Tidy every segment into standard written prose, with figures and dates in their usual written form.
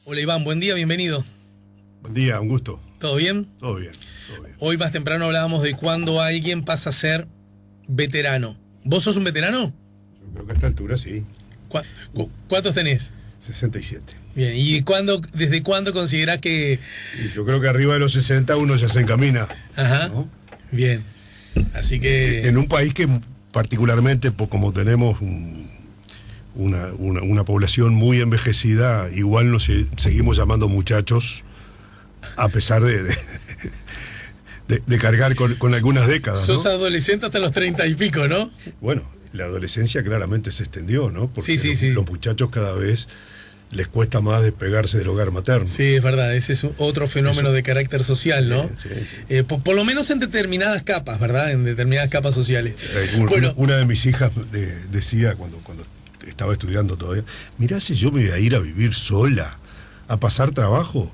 Hola Iván, buen día, bienvenido. Buen día, un gusto. ¿Todo bien? Todo bien, todo bien. Hoy más temprano hablábamos de cuándo alguien pasa a ser veterano. ¿Vos sos un veterano? Yo creo que a esta altura sí. ¿Cuántos tenés? 67. Bien, ¿y desde cuándo considerás que...? Y yo creo que arriba de los 60 uno ya se encamina. Ajá, ¿no? bien. Así que... En un país que particularmente, como tenemos una población muy envejecida, igual nos seguimos llamando muchachos, a pesar de cargar con algunas décadas, ¿no? Sos adolescente hasta los 30 y pico, ¿no? Bueno, la adolescencia claramente se extendió, ¿no? Porque Sí. los muchachos cada vez les cuesta más despegarse del hogar materno. Sí, es verdad, ese es otro fenómeno de carácter social, ¿no? Sí. Por lo menos en determinadas capas, ¿verdad? En determinadas capas sociales. Una de mis hijas decía cuando estaba estudiando todavía, mirá, si yo me voy a ir a vivir sola, a pasar trabajo,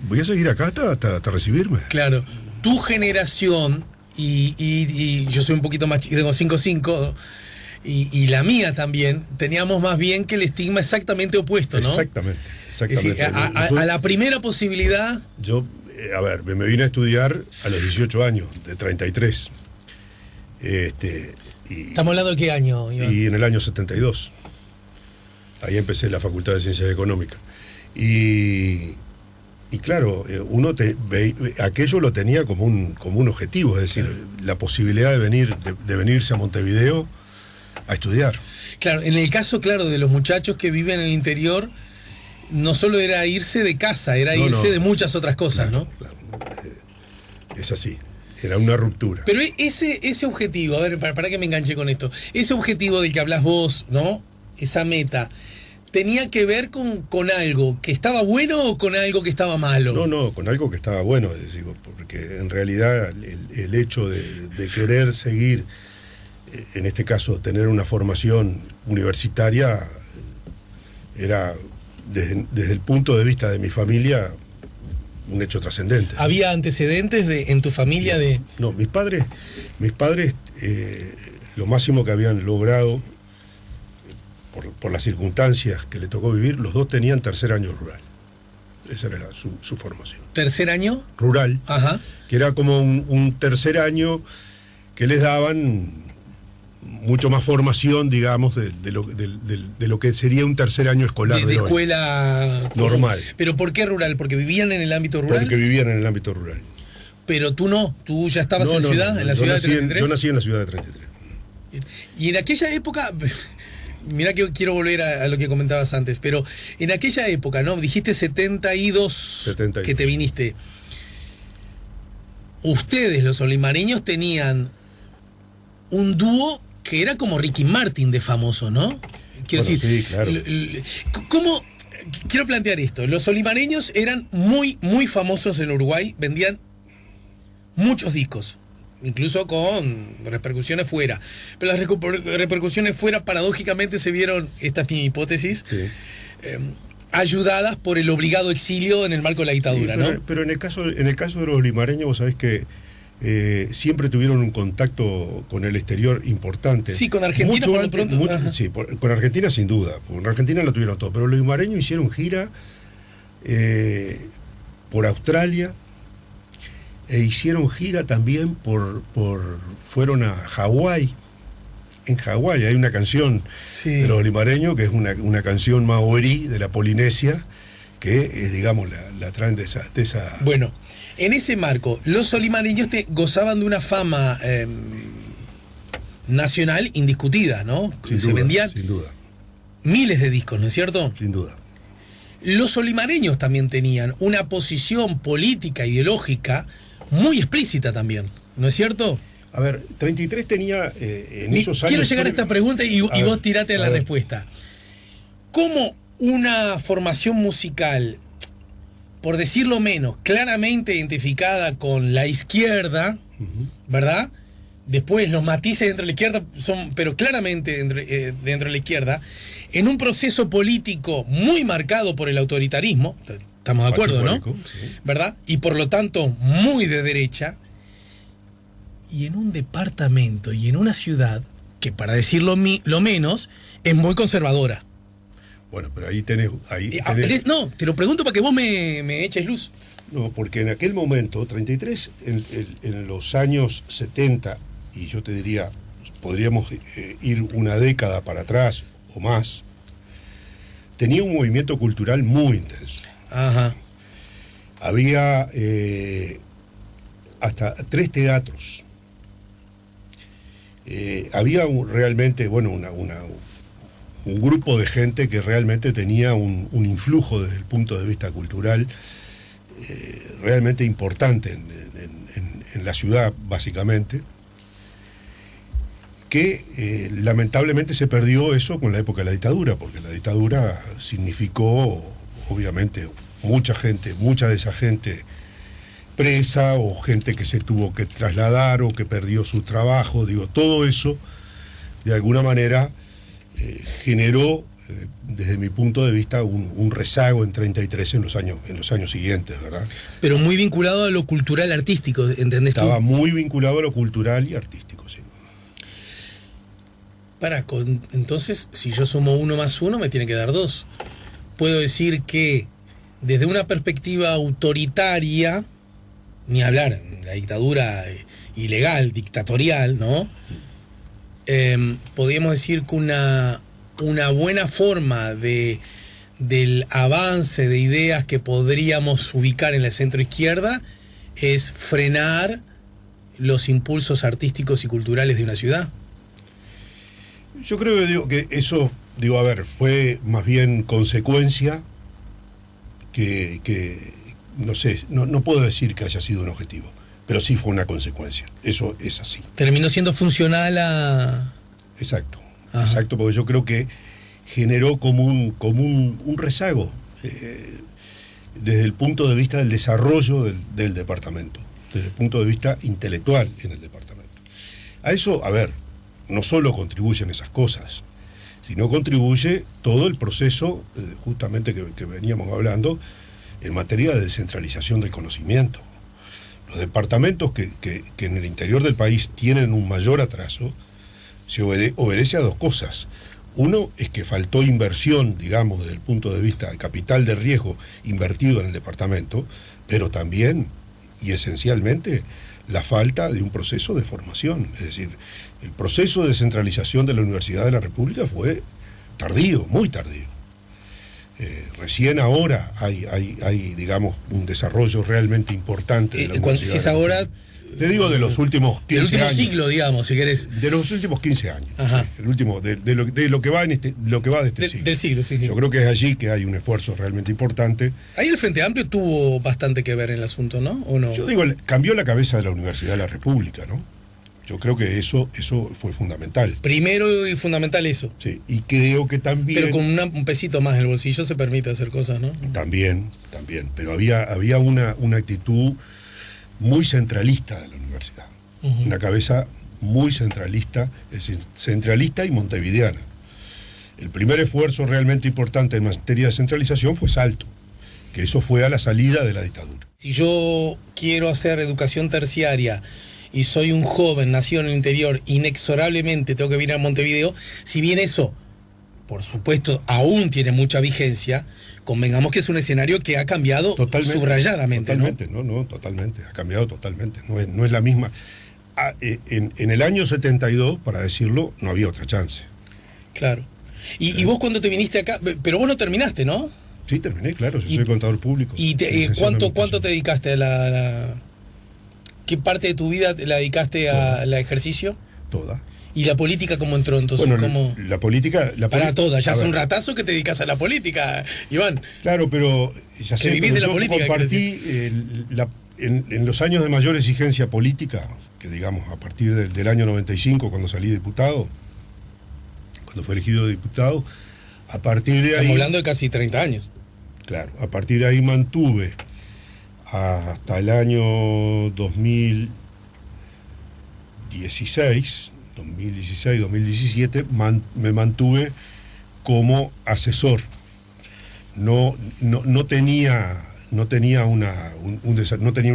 voy a seguir acá hasta recibirme. Claro, tu generación, y yo soy un poquito más chico, tengo 5'5", y la mía también, teníamos más bien que el estigma exactamente opuesto, ¿no? Exactamente. Es decir, a la primera posibilidad... Yo, me vine a estudiar a los 18 años, de 33. ¿Estamos hablando de qué año, Iván? Y en el año 72. Ahí empecé la Facultad de Ciencias Económicas. Y claro, uno aquello lo tenía como un objetivo, es decir, la posibilidad de venirse a Montevideo a estudiar. Claro, en el caso, claro, de los muchachos que viven en el interior, no solo era irse de casa, era irse de muchas otras cosas, claro, ¿no? Claro. Es así, era una ruptura. Pero ese objetivo, a ver, para que me enganche con esto, ese objetivo del que hablas vos, ¿no? Esa meta, ¿tenía que ver con algo que estaba bueno o con algo que estaba malo? No, con algo que estaba bueno, digo, porque en realidad el hecho de querer seguir, en este caso, tener una formación universitaria, era, desde el punto de vista de mi familia, un hecho trascendente. ¿Había antecedentes en tu familia de...? No, mis padres, lo máximo que habían logrado, por las circunstancias que le tocó vivir, los dos tenían tercer año rural. Esa era su formación. ¿Tercer año? Rural. Ajá. Que era como un tercer año que les daban mucho más formación, digamos, de lo que sería un tercer año escolar. De escuela normal. ¿Pero por qué rural? ¿Porque vivían en el ámbito rural? Porque vivían en el ámbito rural. Pero tú no, tú ya estabas en ciudad, en la ciudad de 33. Yo nací en la ciudad de 33. Y en aquella época, mirá que quiero volver a lo que comentabas antes, pero en aquella época, ¿no? Dijiste 72 que te viniste. Ustedes, los olimareños, tenían un dúo que era como Ricky Martin de famoso, ¿no? Quiero decir, sí, claro. ¿Cómo? Quiero plantear esto. Los olimareños eran muy, muy famosos en Uruguay, vendían muchos discos, incluso con repercusiones fuera. Pero las repercusiones fuera, paradójicamente, se vieron, esta es mi hipótesis, Sí. Ayudadas por el obligado exilio en el marco de la dictadura, Sí, ¿no? pero en el caso de los olimareños, vos sabés que siempre tuvieron un contacto con el exterior importante. Sí, con Argentina por lo pronto. Sí, con Argentina sin duda, porque en Argentina lo tuvieron todo, pero los olimareños hicieron gira por Australia e hicieron gira también fueron a Hawái. En Hawái hay una canción de los olimareños que es una canción maorí de la Polinesia, que es, digamos, la traen de esa... Bueno, en ese marco, los olimareños gozaban de una fama nacional indiscutida, ¿no? Se vendían sin duda. Miles de discos, ¿no es cierto? Sin duda. Los olimareños también tenían una posición política, ideológica, muy explícita también, ¿no es cierto? A ver, 33 tenía en esos años... Quiero llegar a esta pregunta y vos tirate a la respuesta. ¿Cómo una formación musical, por decirlo menos, claramente identificada con la izquierda, ¿verdad? Después los matices dentro de la izquierda son, pero claramente dentro de la izquierda, en un proceso político muy marcado por el autoritarismo, estamos de acuerdo, ¿no? Sí. ¿Verdad? Y por lo tanto muy de derecha, y en un departamento y en una ciudad que, para decirlo lo menos, es muy conservadora. Bueno, pero ahí tenés... No, te lo pregunto para que vos me eches luz. No, porque en aquel momento, 33, en los años 70, y yo te diría, podríamos ir una década para atrás o más, tenía un movimiento cultural muy intenso. Ajá. Había hasta 3 teatros. Había realmente, bueno, un grupo de gente que realmente tenía un influjo desde el punto de vista cultural realmente importante en la ciudad, básicamente, que lamentablemente se perdió eso con la época de la dictadura, porque la dictadura significó, obviamente, mucha de esa gente presa, o gente que se tuvo que trasladar o que perdió su trabajo. Digo, todo eso, de alguna manera, generó, desde mi punto de vista, un rezago en 33 en los años siguientes, ¿verdad? Pero muy vinculado a lo cultural artístico, ¿entendés tú? Estaba muy vinculado a lo cultural y artístico, sí. Entonces, si yo sumo 1 más 1, me tiene que dar 2. Puedo decir que, desde una perspectiva autoritaria, ni hablar, la dictadura ilegal, dictatorial, ¿no? Podríamos decir que una buena forma del avance de ideas que podríamos ubicar en la centroizquierda es frenar los impulsos artísticos y culturales de una ciudad. Yo creo que eso, a ver, fue más bien consecuencia que no sé, no puedo decir que haya sido un objetivo, pero sí fue una consecuencia. Eso es así. Terminó siendo funcional a... Exacto. Ajá. Exacto, porque yo creo que generó como un rezago desde el punto de vista del desarrollo del departamento, desde el punto de vista intelectual en el departamento. A eso, a ver, no solo contribuyen esas cosas, sino contribuye todo el proceso justamente que veníamos hablando en materia de descentralización del conocimiento. Los departamentos que en el interior del país tienen un mayor atraso se obedece a 2 cosas. Uno es que faltó inversión, digamos, desde el punto de vista del capital de riesgo invertido en el departamento, pero también y esencialmente la falta de un proceso de formación. Es decir, el proceso de descentralización de la Universidad de la República fue tardío, muy tardío. Recién ahora hay, digamos, un desarrollo realmente importante de la Universidad. Si es ahora... Te digo de los últimos 15 años. Del último siglo, digamos, si querés. De los últimos 15 años. Ajá. El último, de lo que va de este siglo. Del siglo, sí. Yo creo que es allí que hay un esfuerzo realmente importante. Ahí el Frente Amplio tuvo bastante que ver en el asunto, ¿no? ¿O no? Yo digo, cambió la cabeza de la Universidad de la República, ¿no? Yo creo que eso fue fundamental. Primero y fundamental eso. Sí, y creo que también... Pero con un pesito más en el bolsillo se permite hacer cosas, ¿no? También. Pero había una actitud muy centralista de la universidad. Uh-huh. Una cabeza muy centralista, es decir, centralista y montevideana. El primer esfuerzo realmente importante en materia de centralización fue Salto, que eso fue a la salida de la dictadura. Si yo quiero hacer educación terciaria y soy un joven nacido en el interior, inexorablemente tengo que venir a Montevideo, si bien eso, por supuesto, aún tiene mucha vigencia, convengamos que es un escenario que ha cambiado subrayadamente, totalmente, ¿no? Totalmente, ha cambiado totalmente, no es la misma. En el año 72, para decirlo, no había otra chance. Claro. ¿Y vos cuando te viniste acá? Pero vos no terminaste, ¿no? Sí, terminé, claro, yo soy contador público. ¿Y cuánto te dedicaste a ¿Qué parte de tu vida la dedicaste al ejercicio? Toda. ¿Y la política cómo entró entonces? Bueno, ¿Cómo? La política... Para toda, ya hace un ratazo que te dedicas a la política, Iván. Claro, pero ya sé, vivís de la yo política. Compartí en los años de mayor exigencia política, que digamos a partir del año 95, cuando salí diputado, cuando fui elegido diputado, a partir de ahí... Estamos hablando de casi 30 años. Claro, a partir de ahí mantuve hasta el año 2016, 2017, me mantuve como asesor. No tenía un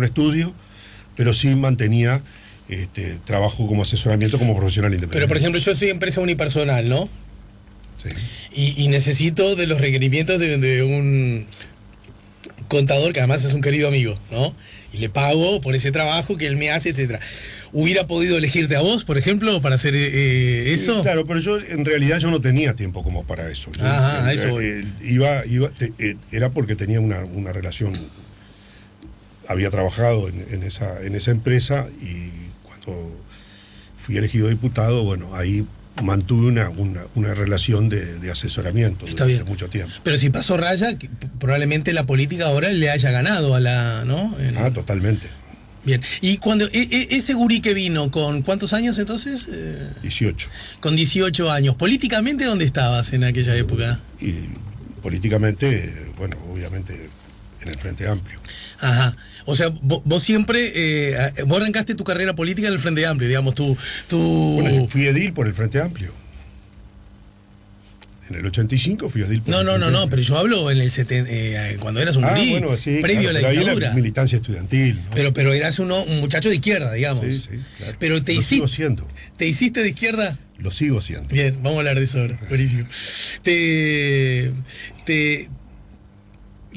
estudio, pero sí mantenía trabajo como asesoramiento como profesional independiente. Pero, por ejemplo, yo soy empresa unipersonal, ¿no? Sí. y necesito de los requerimientos de un contador que además es un querido amigo, ¿no? Y le pago por ese trabajo que él me hace, etcétera. ¿Hubiera podido elegirte a vos, por ejemplo, para hacer eso? Sí, claro, pero yo en realidad yo no tenía tiempo como para eso. Ajá, eso voy. Era porque tenía una relación. Había trabajado en esa empresa y cuando fui elegido diputado, bueno, ahí mantuve una relación de asesoramiento durante mucho tiempo. Pero si pasó raya, probablemente la política ahora le haya ganado a la, ¿no? Totalmente. Bien. Y cuando ese gurí que vino, ¿con cuántos años entonces? 18. Con 18 años. ¿Políticamente dónde estabas en aquella época? Y políticamente, bueno, obviamente en el Frente Amplio. Ajá. O sea, vos siempre, vos arrancaste tu carrera política en el Frente Amplio, digamos, Bueno, yo fui edil por el Frente Amplio. En el 85 fui edil por el Frente Amplio. No, pero yo hablo en el cuando eras un gurí, bueno, sí, previo claro, a la dictadura. Ahí la militancia estudiantil, ¿no? Pero eras un muchacho de izquierda, digamos. Sí, claro. Pero Lo sigo siendo. ¿Te hiciste de izquierda? Lo sigo siendo. Bien, vamos a hablar de eso ahora. Buenísimo.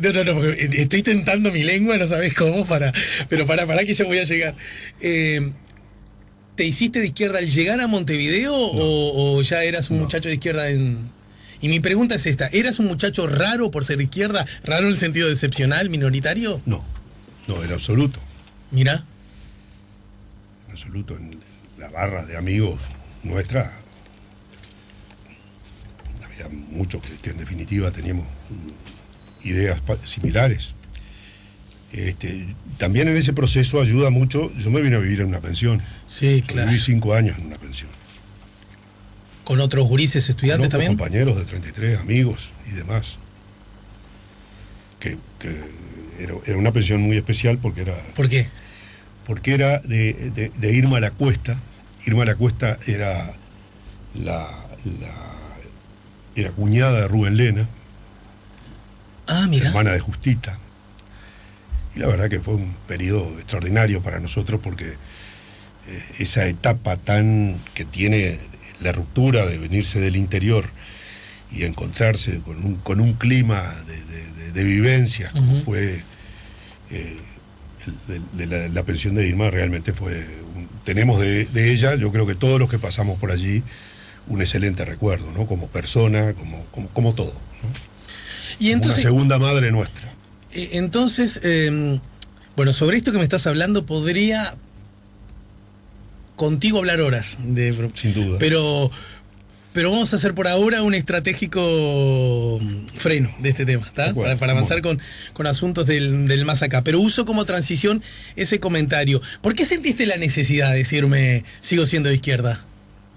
No, porque estoy tentando mi lengua, no sabés cómo, pero para que ya voy a llegar. ¿Te hiciste de izquierda al llegar a Montevideo o ya eras un muchacho de izquierda Y mi pregunta es esta, ¿eras un muchacho raro por ser de izquierda? ¿Raro en el sentido de excepcional, minoritario? No, en absoluto. Mira. En absoluto, en la barra de amigos nuestra había muchos que en definitiva teníamos ideas similares. También en ese proceso ayuda mucho. Yo me vine a vivir en una pensión. Sí, claro. Viví 5 años en una pensión. ¿Con otros gurises estudiantes también? Compañeros de 33, amigos y demás. Que era una pensión muy especial porque era... ¿Por qué? Porque era de Irma la Cuesta. Irma la Cuesta era era cuñada de Rubén Lena. Mira. Hermana de Justita. Y la verdad que fue un periodo extraordinario para nosotros porque esa etapa que tiene la ruptura de venirse del interior y encontrarse con un clima de vivencias, como fue la pensión de Irma, realmente fue... tenemos de ella, yo creo que todos los que pasamos por allí, un excelente recuerdo, ¿no? Como persona, como todo, ¿no? Y entonces, una segunda madre nuestra. Entonces, bueno, sobre esto que me estás hablando, podría contigo hablar horas. Sin duda. Pero vamos a hacer por ahora un estratégico freno de este tema, ¿está? Para avanzar con asuntos del más acá. Pero uso como transición ese comentario. ¿Por qué sentiste la necesidad de decirme sigo siendo de izquierda?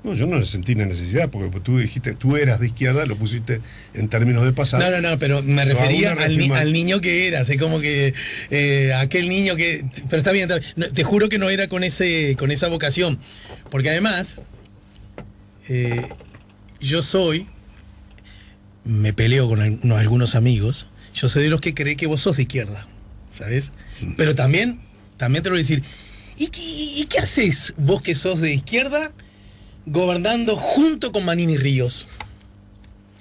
No, yo no sentí la necesidad, porque tú dijiste, tú eras de izquierda, lo pusiste en términos de pasado. No, pero me refería al niño que eras, es como que aquel niño que... Pero está bien, te juro que no era con esa vocación, porque además, me peleo con algunos amigos, yo soy de los que cree que vos sos de izquierda, ¿sabes? Pero también te lo voy a decir, ¿y qué haces vos que sos de izquierda gobernando junto con Manini Ríos?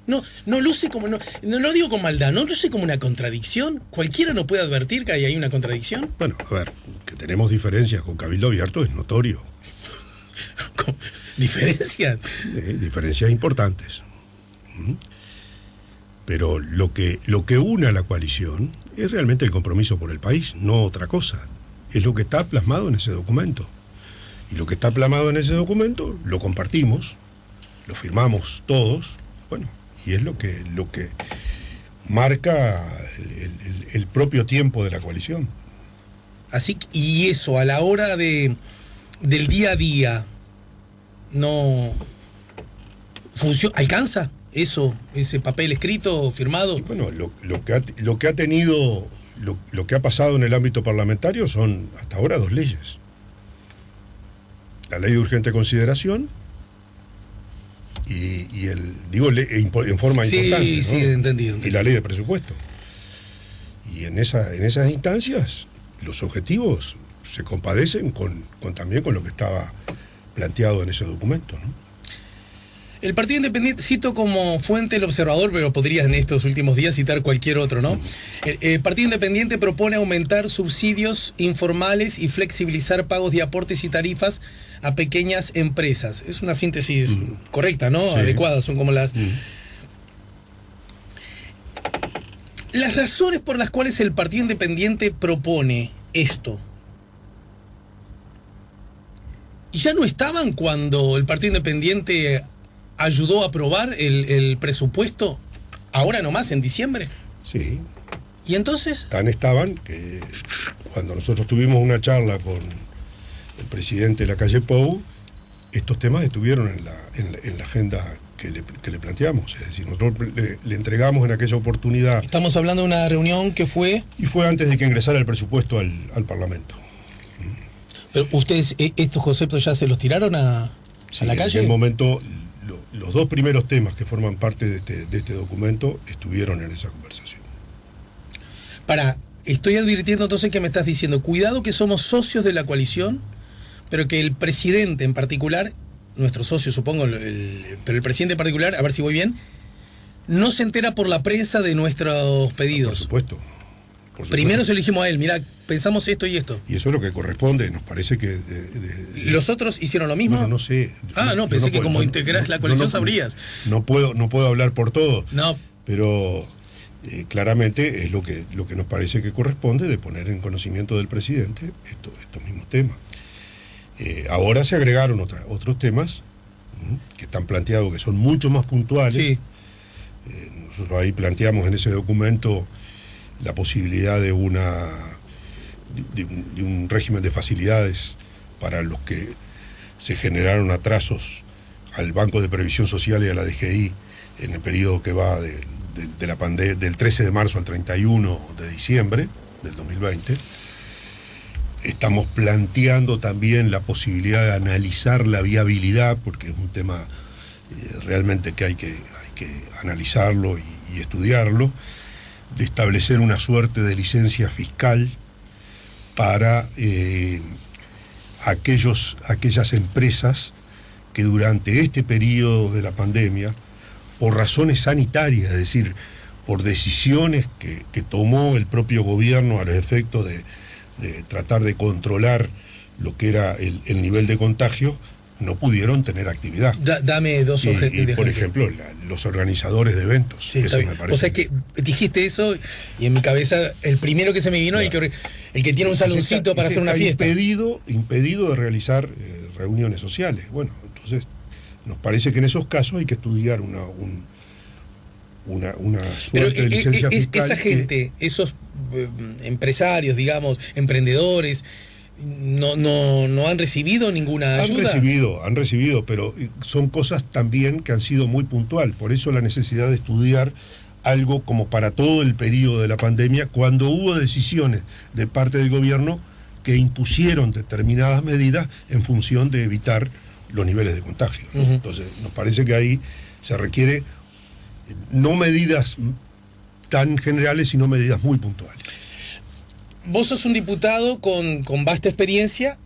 No luce como, no lo digo con maldad, no luce como una contradicción. ¿Cualquiera no puede advertir que hay una contradicción? Bueno, a ver, que tenemos diferencias con Cabildo Abierto es notorio. ¿Diferencias? Diferencias importantes. Pero lo que une a la coalición es realmente el compromiso por el país, no otra cosa. Es lo que está plasmado en ese documento. Y lo que está plasmado en ese documento lo compartimos, lo firmamos todos, bueno, y es lo que marca el propio tiempo de la coalición. Así, y eso, a la hora del día a día, no funciona, ¿alcanza eso, ese papel escrito, firmado? Y bueno, lo que ha tenido, lo que ha pasado en el ámbito parlamentario son hasta ahora 2 leyes. La ley de urgente consideración y en forma importante, ¿no? Sí, entendido. Y la ley de presupuesto. Y en esas instancias los objetivos se compadecen también con lo que estaba planteado en ese documento, ¿no? El Partido Independiente, cito como fuente el Observador, pero podrías en estos últimos días citar cualquier otro, ¿no? El Partido Independiente propone aumentar subsidios informales y flexibilizar pagos de aportes y tarifas a pequeñas empresas. Es una síntesis correcta, ¿no? Sí. Adecuada, son como las... Las razones por las cuales el Partido Independiente propone esto, ¿ya no estaban cuando el Partido Independiente ayudó a aprobar el presupuesto ahora nomás, en diciembre? Sí. ¿Y entonces? Tan estaban que cuando nosotros tuvimos una charla con el presidente de la calle Pou, estos temas estuvieron en la agenda que le planteamos. Es decir, nosotros le entregamos en aquella oportunidad... Estamos hablando de una reunión que fue... Y fue antes de que ingresara el presupuesto al Parlamento. Pero ustedes, ¿estos conceptos ya se los tiraron a la calle? En el momento, los dos primeros temas que forman parte de este documento estuvieron en esa conversación. Estoy advirtiendo entonces que me estás diciendo, cuidado que somos socios de la coalición, pero que el presidente en particular, nuestro socio supongo, pero el presidente en particular, a ver si voy bien, no se entera por la prensa de nuestros pedidos. Por supuesto. Primero se lo dijimos a él, mira, pensamos esto y esto. Y eso es lo que corresponde, nos parece que... ¿Los otros hicieron lo mismo? Bueno, no sé. Pensé que como integrás la coalición sabrías. No puedo hablar por todos. No. Pero claramente es lo que nos parece que corresponde de poner en conocimiento del presidente estos mismos temas. Ahora se agregaron otros temas que están planteados, que son mucho más puntuales. Sí. Nosotros ahí planteamos en ese documento la posibilidad de un régimen de facilidades para los que se generaron atrasos al Banco de Previsión Social y a la DGI en el periodo que va de la pandemia, del 13 de marzo al 31 de diciembre del 2020. Estamos planteando también la posibilidad de analizar la viabilidad, porque es un tema realmente que hay que analizarlo y estudiarlo, de establecer una suerte de licencia fiscal para aquellas empresas que durante este periodo de la pandemia, por razones sanitarias, es decir, por decisiones que tomó el propio gobierno a los efectos de tratar de controlar lo que era el nivel de contagio, no pudieron tener actividad. Dame dos ejemplos. Por ejemplo, los organizadores de eventos. Sí, eso me parece. O sea que dijiste eso y en mi cabeza el primero que se me vino es el que tiene un saloncito para hacer una fiesta. Impedido de realizar reuniones sociales. Bueno, entonces nos parece que en esos casos hay que estudiar una suerte de licencia fiscal. Esa gente, esos empresarios, digamos, emprendedores, no han recibido ninguna ayuda. Han recibido, pero son cosas también que han sido muy puntual. Por eso la necesidad de estudiar algo como para todo el periodo de la pandemia, cuando hubo decisiones de parte del gobierno que impusieron determinadas medidas en función de evitar los niveles de contagio. Entonces, nos parece que ahí se requiere no medidas tan generales, sino medidas muy puntuales. Vos sos un diputado con vasta experiencia.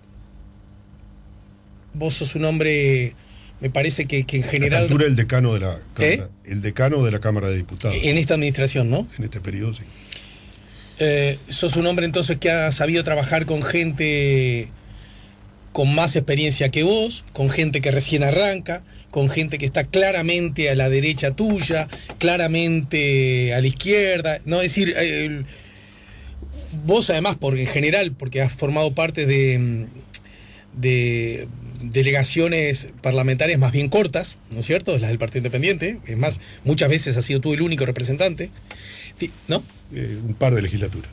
Vos sos un hombre, me parece que en general... A esta altura el decano de la Cámara, el decano de la Cámara de Diputados. En esta administración, ¿no? En este periodo, sí. Sos un hombre entonces que ha sabido trabajar con gente con más experiencia que vos, con gente que recién arranca, con gente que está claramente a la derecha tuya, claramente a la izquierda, no, es decir, vos además, en general, porque has formado parte de delegaciones parlamentarias más bien cortas, ¿no es cierto?, las del Partido Independiente, es más, muchas veces has sido tú el único representante, ¿no? Un par de legislaturas.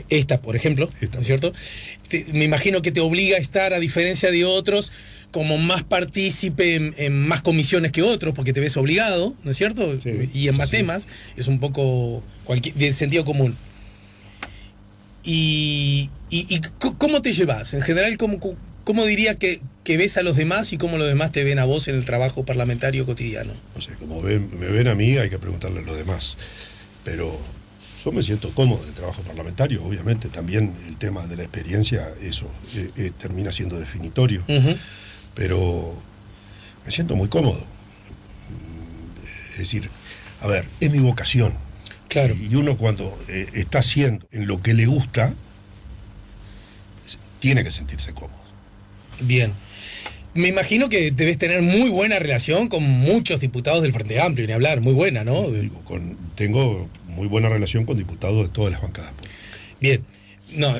Esta, por ejemplo, ¿no es cierto? Me imagino que te obliga a estar, a diferencia de otros, como más partícipe en más comisiones que otros, porque te ves obligado, ¿no es cierto? Sí, y en más temas, es un poco de sentido común. ¿Y cómo te llevas? En general, ¿cómo diría que ves a los demás y cómo los demás te ven a vos en el trabajo parlamentario cotidiano? No sé, como me ven a mí, hay que preguntarle a los demás. Pero yo me siento cómodo en el trabajo parlamentario, obviamente. También el tema de la experiencia, eso termina siendo definitorio. Pero Me siento muy cómodo. Es decir, a ver, es mi vocación. Claro. Y uno cuando está haciendo en lo que le gusta, tiene que sentirse cómodo. Bien. Me imagino que debes tener muy buena relación con muchos diputados del Frente Amplio, ni hablar, muy buena, ¿no? Tengo muy buena relación con diputados de todas las bancadas políticas. Bien. No,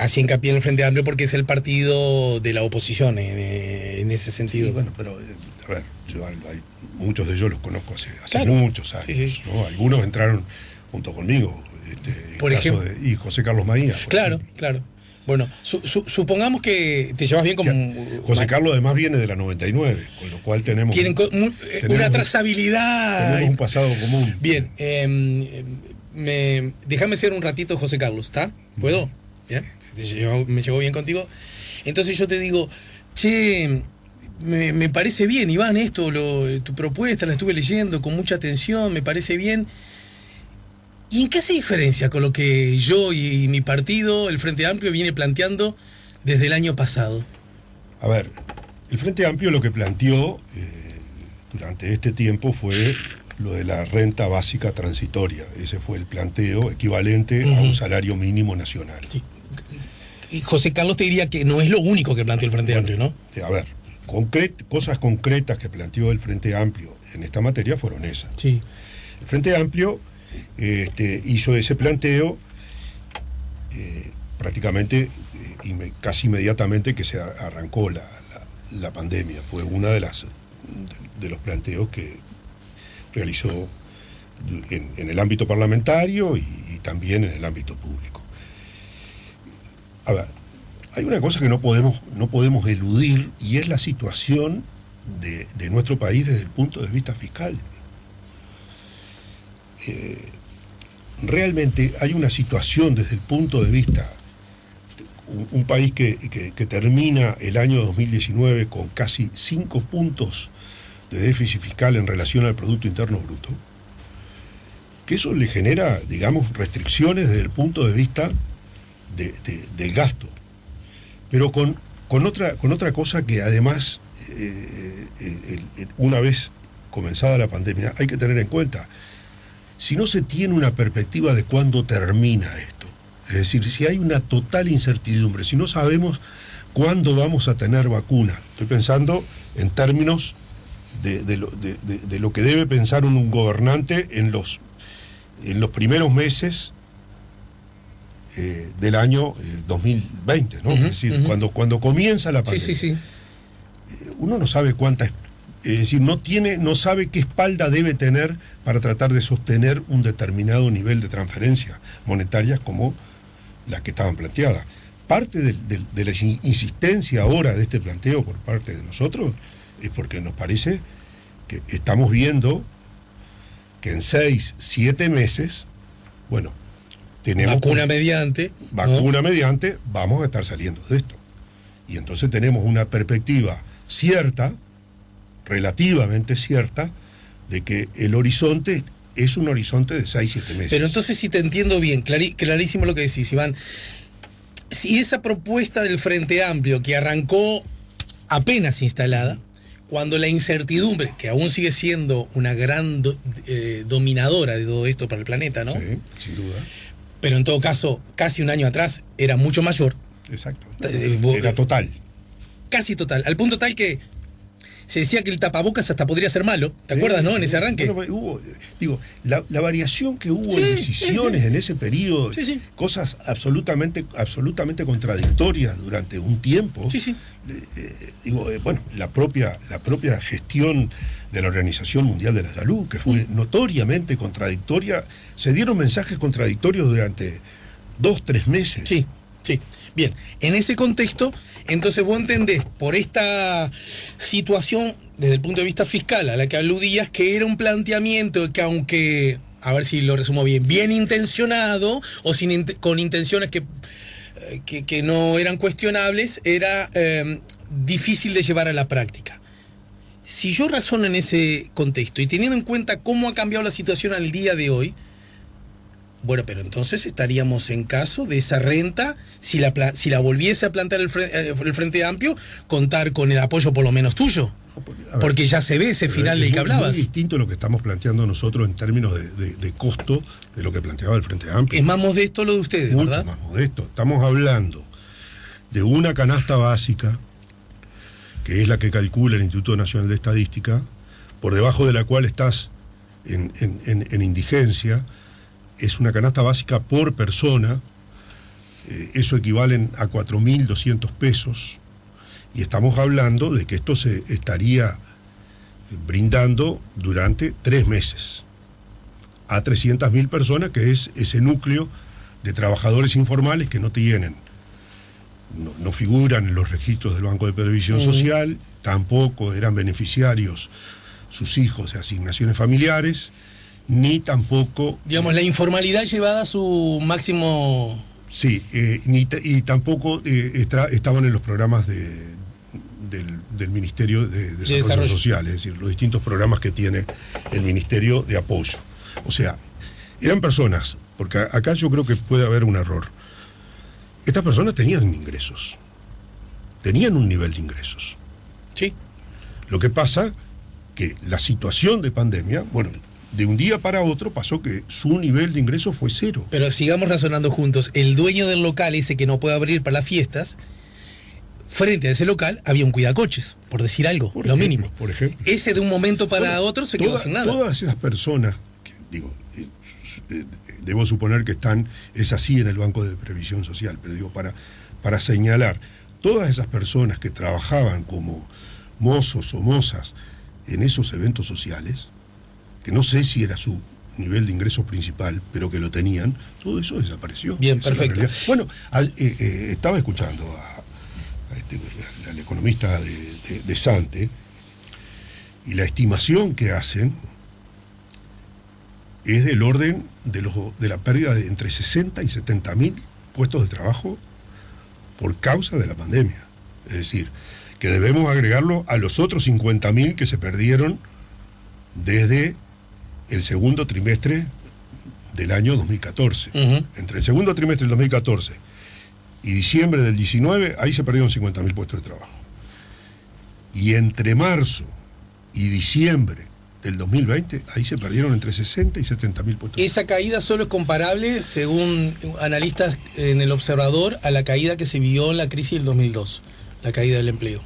así hincapié en el Frente Amplio porque es el partido de la oposición en ese sentido. Sí, bueno, pero a ver, muchos de ellos los conozco hace claro. muchos años. Sí. ¿No? Algunos entraron junto conmigo, por ejemplo, y José Carlos Maía. Claro. Bueno, supongamos que te llevas bien con... José Carlos además viene de la 99, con lo cual tenemos una trazabilidad. Tenemos un pasado común. Bien, déjame ser un ratito José Carlos, ¿está? ¿Puedo? ¿Bien? Me llevo bien contigo. Entonces yo te digo, che, me parece bien, Iván, tu propuesta la estuve leyendo con mucha atención, me parece bien. ¿Y en qué se diferencia con lo que yo y mi partido, el Frente Amplio, viene planteando desde el año pasado? A ver, el Frente Amplio lo que planteó durante este tiempo fue lo de la renta básica transitoria. Ese fue el planteo equivalente a un salario mínimo nacional. Sí. Y José Carlos te diría que no es lo único que planteó el Frente Amplio, ¿no? A ver, cosas concretas que planteó el Frente Amplio en esta materia fueron esas. Sí. El Frente Amplio hizo ese planteo prácticamente casi inmediatamente que se arrancó la pandemia. Fue una de los planteos que realizó en el ámbito parlamentario y también en el ámbito público. A ver, hay una cosa que no podemos eludir y es la situación de nuestro país desde el punto de vista fiscal. Realmente hay una situación desde el punto de vista un país que termina el año 2019 con casi 5 puntos de déficit fiscal en relación al Producto Interno Bruto, que eso le genera, digamos, restricciones desde el punto de vista del gasto, pero con otra cosa que además una vez comenzada la pandemia hay que tener en cuenta. Si no se tiene una perspectiva de cuándo termina esto, es decir, si hay una total incertidumbre, si no sabemos cuándo vamos a tener vacuna, estoy pensando en términos de lo que debe pensar un gobernante en los primeros meses del año 2020, ¿no? Es decir, cuando comienza la pandemia, Sí. Uno no sabe cuánta, es decir, no sabe qué espalda debe tener para tratar de sostener un determinado nivel de transferencias monetarias como las que estaban planteadas. Parte de la insistencia ahora de este planteo por parte de nosotros es porque nos parece que estamos viendo que en 6, 7 meses, bueno, tenemos... Vacuna mediante, vamos a estar saliendo de esto. Y entonces tenemos una perspectiva cierta, relativamente cierta, de que el horizonte es un horizonte de 6, 7 meses. Pero entonces, si te entiendo bien, clarísimo lo que decís, Iván, si esa propuesta del Frente Amplio que arrancó apenas instalada, cuando la incertidumbre, que aún sigue siendo una gran dominadora de todo esto para el planeta, ¿no? Sí, sin duda. Pero en todo caso, casi un año atrás era mucho mayor. Exacto. Era total. Casi total, al punto tal que se decía que el tapabocas hasta podría ser malo, ¿te acuerdas, no? En ese arranque. Bueno, hubo, la variación que hubo en decisiones en ese periodo, cosas absolutamente contradictorias durante un tiempo. Bueno, la propia gestión de la Organización Mundial de la Salud, que fue notoriamente contradictoria, se dieron mensajes contradictorios durante 2, 3 meses. Sí. Bien, en ese contexto, entonces vos entendés por esta situación desde el punto de vista fiscal a la que aludías, que era un planteamiento que, aunque, a ver si lo resumo bien intencionado o con intenciones que no eran cuestionables, era difícil de llevar a la práctica. Si yo razono en ese contexto y teniendo en cuenta cómo ha cambiado la situación al día de hoy, bueno, pero entonces estaríamos en caso de esa renta, si la volviese a plantear el Frente Amplio, contar con el apoyo por lo menos tuyo. Porque ya se ve ese final del que hablabas. Es muy distinto lo que estamos planteando nosotros en términos de costo de lo que planteaba el Frente Amplio. Es más modesto lo de ustedes, mucho ¿verdad? Más modesto. Estamos hablando de una canasta básica, que es la que calcula el Instituto Nacional de Estadística, por debajo de la cual estás en indigencia. Es una canasta básica por persona, eso equivalen a 4.200 pesos, y estamos hablando de que esto se estaría brindando durante 3 meses a 300.000 personas, que es ese núcleo de trabajadores informales que no tienen, no figuran en los registros del Banco de Previsión Social, tampoco eran beneficiarios sus hijos de asignaciones familiares, ni tampoco... Digamos, la informalidad llevada a su máximo... Sí, y tampoco estaban en los programas del Ministerio de Desarrollo Social, es decir, los distintos programas que tiene el Ministerio de Apoyo. O sea, eran personas, porque acá yo creo que puede haber un error. Estas personas tenían ingresos, tenían un nivel de ingresos. Sí. Lo que pasa que la situación de pandemia, bueno, de un día para otro pasó que su nivel de ingreso fue 0. Pero sigamos razonando juntos. El dueño del local ese que no puede abrir para las fiestas, frente a ese local había un cuidacoches, por decir algo, lo mínimo. Por ejemplo. Ese de un momento para otro se quedó sin nada. Todas esas personas, debo suponer que es así en el Banco de Previsión Social, pero digo, para señalar, todas esas personas que trabajaban como mozos o mozas en esos eventos sociales, que no sé si era su nivel de ingreso principal, pero que lo tenían, todo eso desapareció. Bien, perfecto. Bueno, estaba escuchando al economista de Sante, y la estimación que hacen es del orden de la pérdida de entre 60 y 70.000 puestos de trabajo por causa de la pandemia. Es decir, que debemos agregarlo a los otros 50.000 que se perdieron desde el segundo trimestre del año 2014. Entre el segundo trimestre del 2014 y diciembre del 19, ahí se perdieron 50.000 puestos de trabajo. Y entre marzo y diciembre del 2020, ahí se perdieron entre 60 y 70.000 puestos. Esa caída solo es comparable, según analistas en el Observador, a la caída que se vio en la crisis del 2002, la caída del empleo.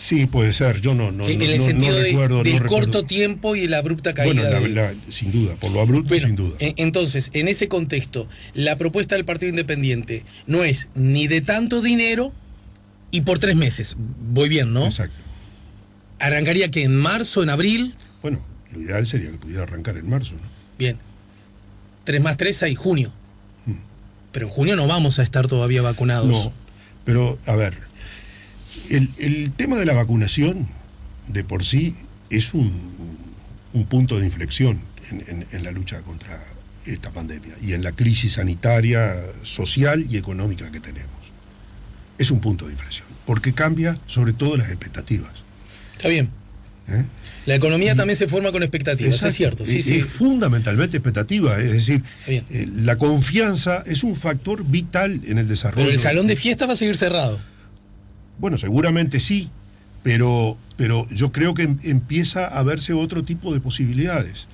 Sí, puede ser. Yo no en el sentido recuerdo, del corto tiempo y la abrupta caída. Bueno, sin duda, por lo abrupto, sin duda. Entonces, en ese contexto, la propuesta del Partido Independiente no es ni de tanto dinero y por 3 meses. Voy bien, ¿no? Exacto. ¿Arrancaría que en marzo, en abril? Bueno, lo ideal sería que pudiera arrancar en marzo, ¿no? Bien. 3 más 3, 6, junio. Pero en junio no vamos a estar todavía vacunados. No, pero, a ver, el tema de la vacunación de por sí es un punto de inflexión en la lucha contra esta pandemia y en la crisis sanitaria, social y económica que tenemos. Es un punto de inflexión, porque cambia sobre todo las expectativas. Está bien. La economía también se forma con expectativas, exacto, es cierto. Sí, es fundamentalmente expectativa, es decir, la confianza es un factor vital en el desarrollo. Pero el salón de fiestas va a seguir cerrado. Bueno, seguramente sí, pero yo creo que empieza a verse otro tipo de posibilidades.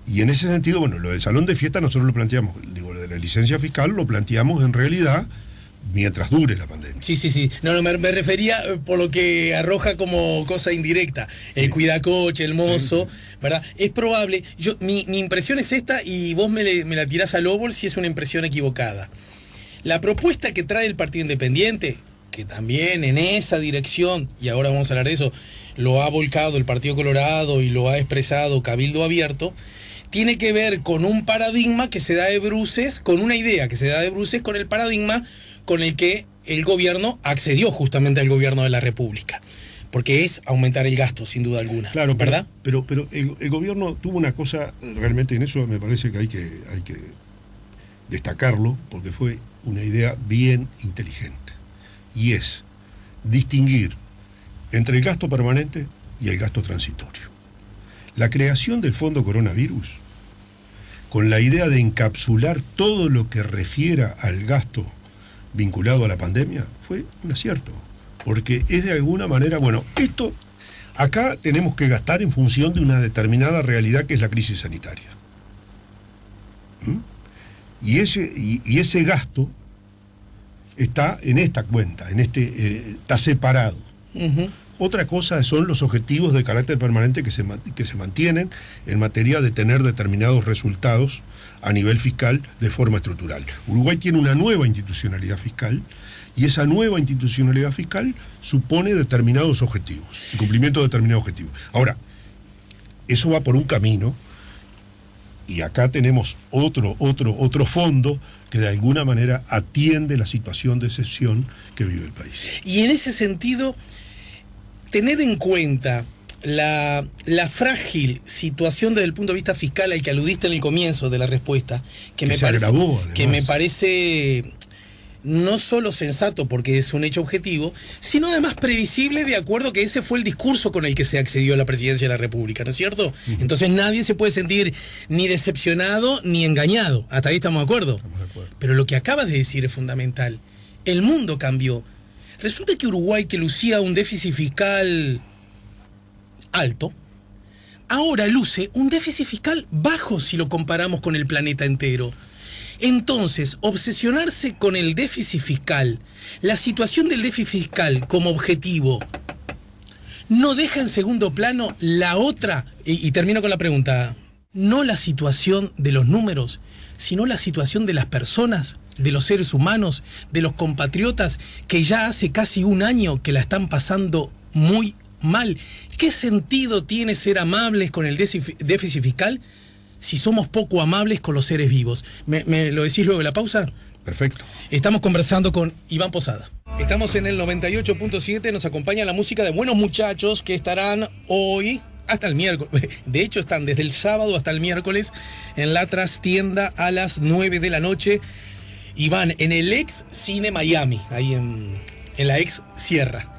Y en ese sentido, bueno, lo del salón de fiesta nosotros lo planteamos, digo, lo de la licencia fiscal lo planteamos en realidad mientras dure la pandemia. Sí. No, me refería por lo que arroja como cosa indirecta. El cuidacoche, el mozo, ¿verdad? Es probable. Mi impresión es esta y vos me la tirás al óvol si es una impresión equivocada. La propuesta que trae el Partido Independiente, que también en esa dirección, y ahora vamos a hablar de eso, lo ha volcado el Partido Colorado y lo ha expresado Cabildo Abierto, tiene que ver con un paradigma que se da de bruces, con una idea que se da de bruces con el paradigma con el que el gobierno accedió justamente al gobierno de la República, porque es aumentar el gasto, sin duda alguna. Claro, ¿verdad? Pero el gobierno tuvo una cosa, realmente en eso me parece que hay que destacarlo, porque fue una idea bien inteligente, y es distinguir entre el gasto permanente y el gasto transitorio. La creación del Fondo Coronavirus, con la idea de encapsular todo lo que refiera al gasto vinculado a la pandemia, fue un acierto, porque es de alguna manera, bueno, acá tenemos que gastar en función de una determinada realidad que es la crisis sanitaria. Y ese gasto está en esta cuenta, está separado. Uh-huh. Otra cosa son los objetivos de carácter permanente que se mantienen en materia de tener determinados resultados a nivel fiscal de forma estructural. Uruguay tiene una nueva institucionalidad fiscal y esa nueva institucionalidad fiscal supone determinados objetivos, el cumplimiento de determinados objetivos. Ahora, eso va por un camino y acá tenemos otro fondo que de alguna manera atiende la situación de excepción que vive el país. Y en ese sentido, tener en cuenta la frágil situación desde el punto de vista fiscal al que aludiste en el comienzo de la respuesta, que me parece no solo sensato porque es un hecho objetivo, sino además previsible de acuerdo que ese fue el discurso con el que se accedió a la presidencia de la República, ¿no es cierto? Uh-huh. Entonces nadie se puede sentir ni decepcionado ni engañado. Hasta ahí estamos de acuerdo. Estamos de acuerdo. Pero lo que acabas de decir es fundamental. El mundo cambió. Resulta que Uruguay, que lucía un déficit fiscal alto, ahora luce un déficit fiscal bajo si lo comparamos con el planeta entero. Entonces, obsesionarse con el déficit fiscal, la situación del déficit fiscal como objetivo, no deja en segundo plano la otra, y termino con la pregunta, no la situación de los números, sino la situación de las personas, de los seres humanos, de los compatriotas que ya hace casi un año que la están pasando muy mal. ¿Qué sentido tiene ser amables con el déficit fiscal si somos poco amables con los seres vivos? ¿Me lo decís luego de la pausa? Perfecto. Estamos conversando con Iván Posada. Estamos en el 98.7, nos acompaña la música de Buenos Muchachos que estarán hoy hasta el miércoles. De hecho, están desde el sábado hasta el miércoles en la trastienda a las 9 de la noche. Y van en el ex Cine Miami, ahí en la ex Sierra.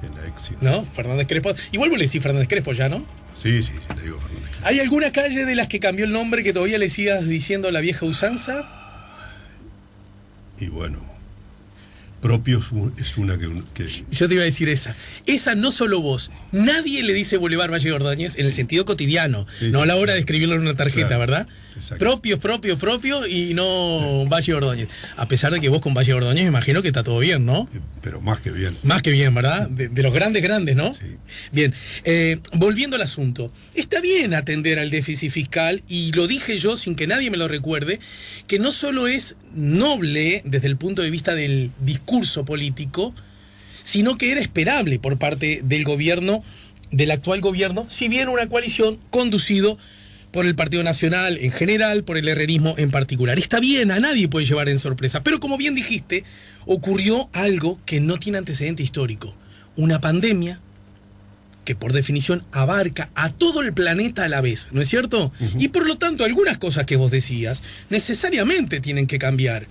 En la ex Sierra. ¿No? Fernández Crespo. Igual vos le decís Fernández Crespo ya, ¿no? Sí, le digo Fernández Crespo. ¿Hay alguna calle de las que cambió el nombre que todavía le sigas diciendo la vieja usanza? Y bueno, propio es una que... Yo te iba a decir esa. Esa no solo vos. Nadie le dice Boulevard Valle Ordóñez en el sentido cotidiano. Sí, no a la hora de escribirlo en una tarjeta, claro, ¿verdad? Exacto. Propio y no Valle Ordóñez. A pesar de que vos con Valle Ordóñez me imagino que está todo bien, ¿no? Pero más que bien. Más que bien, ¿verdad? De los grandes, ¿no? Sí. Bien, volviendo al asunto. Está bien atender al déficit fiscal, y lo dije yo sin que nadie me lo recuerde, que no solo es noble desde el punto de vista del discurso político, sino que era esperable por parte del gobierno, del actual gobierno, si bien una coalición conducido por el Partido Nacional en general, por el herrerismo en particular. Está bien, a nadie puede llevar en sorpresa, pero como bien dijiste, ocurrió algo que no tiene antecedente histórico. Una pandemia que por definición abarca a todo el planeta a la vez, ¿no es cierto? Uh-huh. Y por lo tanto, algunas cosas que vos decías necesariamente tienen que cambiar.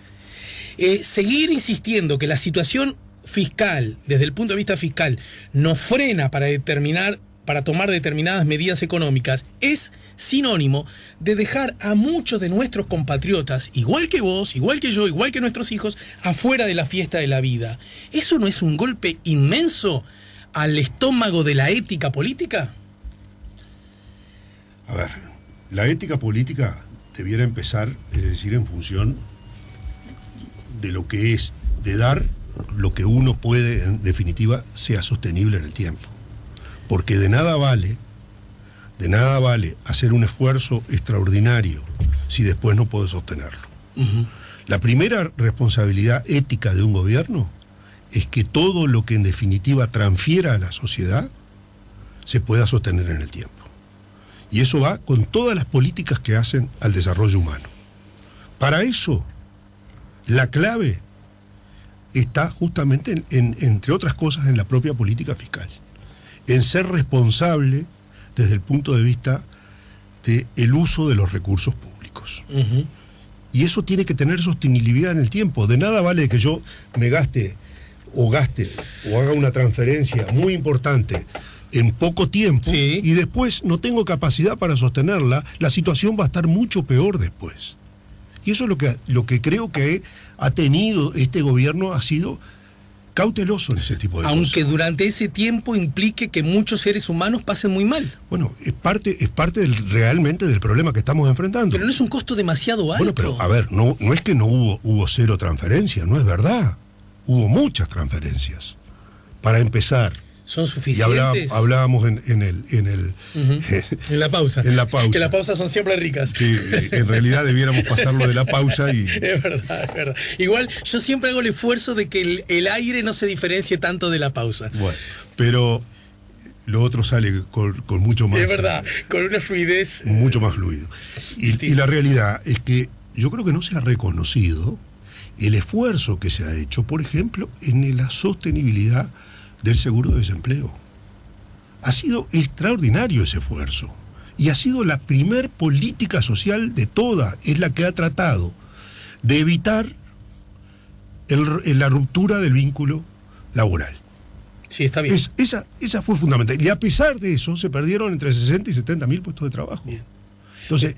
Seguir insistiendo que la situación fiscal, desde el punto de vista fiscal, nos frena para tomar determinadas medidas económicas, es sinónimo de dejar a muchos de nuestros compatriotas, igual que vos, igual que yo, igual que nuestros hijos, afuera de la fiesta de la vida. ¿Eso no es un golpe inmenso al estómago de la ética política? A ver, la ética política debiera empezar, es decir, en función de lo que es, de dar lo que uno puede, en definitiva, sea sostenible en el tiempo. Porque de nada vale hacer un esfuerzo extraordinario si después no puede sostenerlo. Uh-huh. La primera responsabilidad ética de un gobierno es que todo lo que en definitiva transfiera a la sociedad se pueda sostener en el tiempo. Y eso va con todas las políticas que hacen al desarrollo humano. Para eso, la clave está justamente, entre otras cosas, en la propia política fiscal. En ser responsable desde el punto de vista del uso de los recursos públicos. Uh-huh. Y eso tiene que tener sostenibilidad en el tiempo. De nada vale que yo me gaste o haga una transferencia muy importante en poco tiempo, sí, y después no tengo capacidad para sostenerla. La situación va a estar mucho peor después. Y eso es lo que creo que ha tenido este gobierno, ha sido cauteloso en ese tipo de cosas. Aunque durante ese tiempo implique que muchos seres humanos pasen muy mal. Bueno, es parte realmente del problema que estamos enfrentando. Pero no es un costo demasiado alto. Bueno, pero a ver, no es que no hubo cero transferencias, no es verdad. Hubo muchas transferencias. Para empezar. ¿Son suficientes? Y hablábamos en la pausa. En la pausa. Que las pausas son siempre ricas. Sí, en realidad debiéramos pasarlo de la pausa y... Es verdad, es verdad. Igual, yo siempre hago el esfuerzo de que el aire no se diferencie tanto de la pausa. Bueno, pero lo otro sale con mucho más... Es verdad, con una fluidez... Mucho más fluido. Y la realidad es que yo creo que no se ha reconocido el esfuerzo que se ha hecho, por ejemplo, en la sostenibilidad del seguro de desempleo. Ha sido extraordinario ese esfuerzo y ha sido la primer política social de todas, es la que ha tratado de evitar la ruptura del vínculo laboral. Sí, está bien. Esa fue fundamental. Y a pesar de eso, se perdieron entre 60 y 70 mil puestos de trabajo. Bien. Entonces,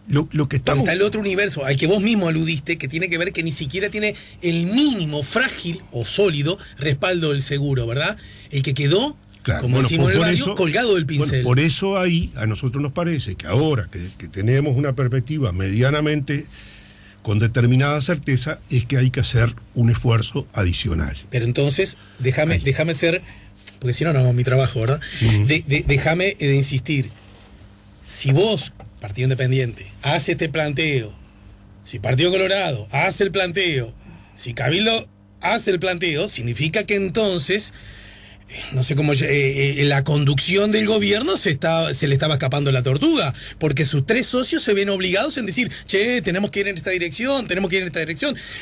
lo que estamos... Pero está el otro universo al que vos mismo aludiste, que tiene que ver que ni siquiera tiene el mínimo frágil o sólido respaldo del seguro, ¿verdad? El que quedó, claro, como decimos en el barrio, eso, colgado del pincel. Bueno, por eso ahí a nosotros nos parece que ahora que tenemos una perspectiva medianamente con determinada certeza, es que hay que hacer un esfuerzo adicional. Pero entonces, déjame ser, porque si no, no hago mi trabajo, ¿verdad? Déjame insistir. Si vos, Partido Independiente, hace este planteo, si Partido Colorado hace el planteo, si Cabildo hace el planteo, significa que entonces, no sé cómo, la conducción del gobierno se le estaba escapando la tortuga, porque sus tres socios se ven obligados en decir, che, tenemos que ir en esta dirección,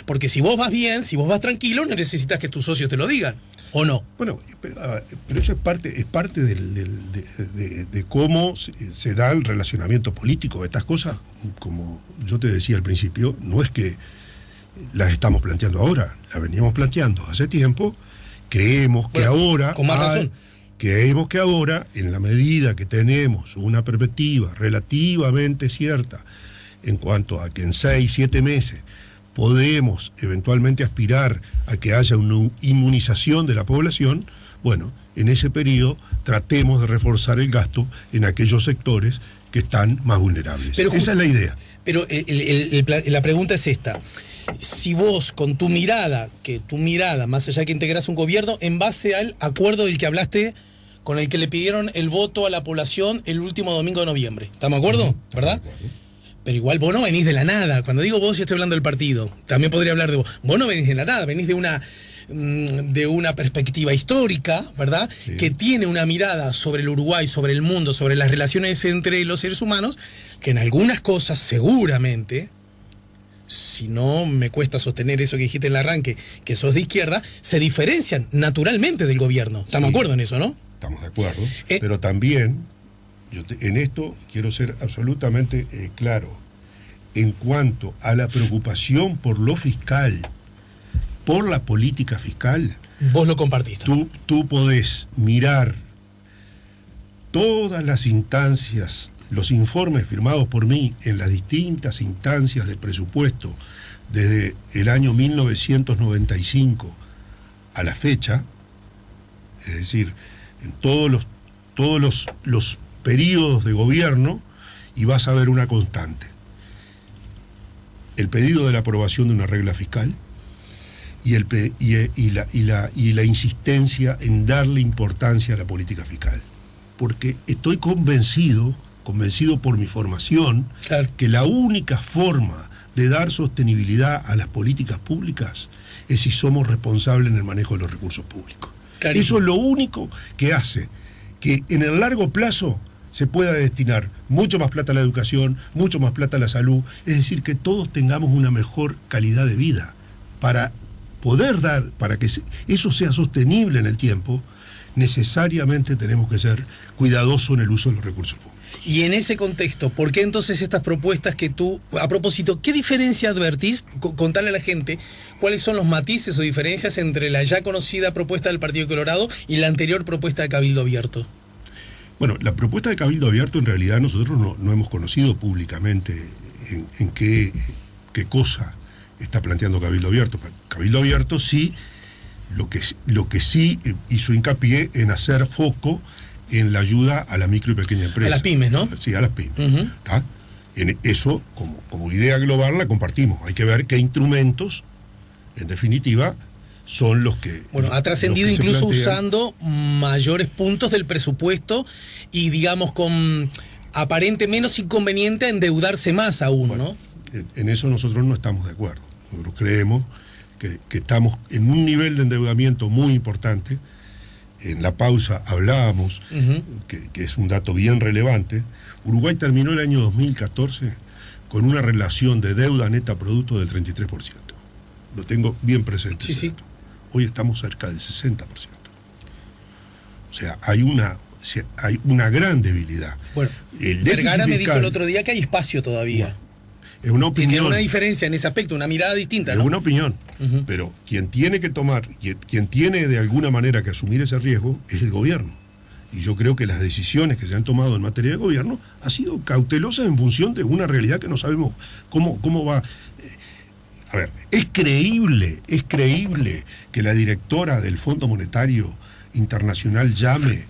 porque si vos vas bien, si vos vas tranquilo, no necesitas que tus socios te lo digan. ¿O no? Bueno, pero eso es parte de cómo se da el relacionamiento político. Estas cosas, como yo te decía al principio, no es que las estamos planteando ahora, las veníamos planteando hace tiempo. Creemos que ahora, con más razón. Creemos que ahora, en la medida que tenemos una perspectiva relativamente cierta en cuanto a que en 6, 7 meses podemos eventualmente aspirar a que haya una inmunización de la población, bueno, en ese periodo tratemos de reforzar el gasto en aquellos sectores que están más vulnerables. Esa es la idea. Pero la pregunta es esta. Si vos, con tu mirada, más allá de que integrás un gobierno, en base al acuerdo del que hablaste, con el que le pidieron el voto a la población el último domingo de noviembre, ¿estamos de acuerdo? ¿Verdad? Pero igual vos no venís de la nada. Cuando digo vos, yo estoy hablando del partido. También podría hablar de vos. Vos no venís de la nada, venís de una perspectiva histórica, ¿verdad? Sí. Que tiene una mirada sobre el Uruguay, sobre el mundo, sobre las relaciones entre los seres humanos, que en algunas cosas seguramente, si no me cuesta sostener eso que dijiste en el arranque, que sos de izquierda, se diferencian naturalmente del gobierno. ¿Estamos de acuerdo en eso, no? Estamos de acuerdo, pero también... en esto quiero ser absolutamente claro. En cuanto a la preocupación por lo fiscal, por la política fiscal, vos lo compartiste. Tú podés mirar todas las instancias, los informes firmados por mí en las distintas instancias de presupuesto desde el año 1995 a la fecha, es decir, en todos los periodos de gobierno, y vas a ver una constante: el pedido de la aprobación de una regla fiscal y la insistencia en darle importancia a la política fiscal, porque estoy convencido por mi formación, claro, que la única forma de dar sostenibilidad a las políticas públicas es si somos responsables en el manejo de los recursos públicos. Clarísimo. Eso es lo único que hace que en el largo plazo se pueda destinar mucho más plata a la educación, mucho más plata a la salud, es decir, que todos tengamos una mejor calidad de vida. Para poder para que eso sea sostenible en el tiempo, necesariamente tenemos que ser cuidadosos en el uso de los recursos públicos. Y en ese contexto, ¿por qué entonces estas propuestas que tú, a propósito, qué diferencia advertís? Contarle a la gente cuáles son los matices o diferencias entre la ya conocida propuesta del Partido Colorado y la anterior propuesta de Cabildo Abierto. Bueno, la propuesta de Cabildo Abierto, en realidad nosotros no hemos conocido públicamente en qué cosa está planteando Cabildo Abierto. Cabildo Abierto sí Lo que sí hizo hincapié en hacer foco en la ayuda a la micro y pequeña empresa. A las pymes, ¿no? Sí, a las pymes. En eso, como idea global, la compartimos. Hay que ver qué instrumentos, en definitiva, son los que... Bueno, ha trascendido incluso usando mayores puntos del presupuesto y, digamos, con aparente menos inconveniente a endeudarse más aún, bueno, ¿no? En eso nosotros no estamos de acuerdo. Nosotros creemos que estamos en un nivel de endeudamiento muy importante. En la pausa hablábamos, que es un dato bien relevante. Uruguay terminó el año 2014 con una relación de deuda neta producto del 33%. Lo tengo bien presente. Sí, sí. Hoy estamos cerca del 60%. O sea, hay una gran debilidad. Bueno, Vergara me dijo el otro día que hay espacio todavía. Bueno, es una opinión. Tiene una diferencia en ese aspecto, una mirada distinta, ¿no? Es una opinión, pero quien tiene que tomar, quien tiene de alguna manera que asumir ese riesgo es el gobierno. Y yo creo que las decisiones que se han tomado en materia de gobierno han sido cautelosas en función de una realidad que no sabemos cómo va. A ver, es creíble que la directora del Fondo Monetario Internacional llame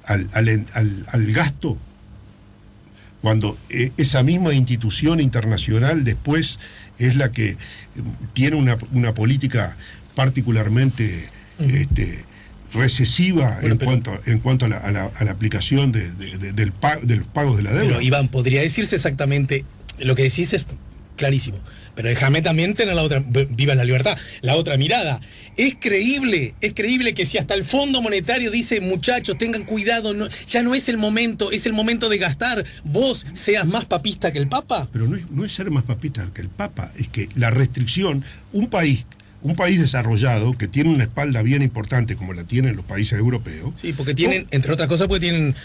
al gasto cuando esa misma institución internacional después es la que tiene una política particularmente recesiva, bueno, en cuanto a la aplicación de los pagos de la deuda. Pero Iván, podría decirse exactamente, lo que decís es clarísimo, pero déjame también tener la otra, viva la libertad, la otra mirada. Es creíble que si hasta el Fondo Monetario dice, muchachos, tengan cuidado, ya no es el momento, es el momento de gastar, vos seas más papista que el Papa. Pero no es ser más papista que el Papa, es que la restricción, un país desarrollado que tiene una espalda bien importante como la tienen los países europeos. Sí, porque tienen, entre otras cosas, porque tienen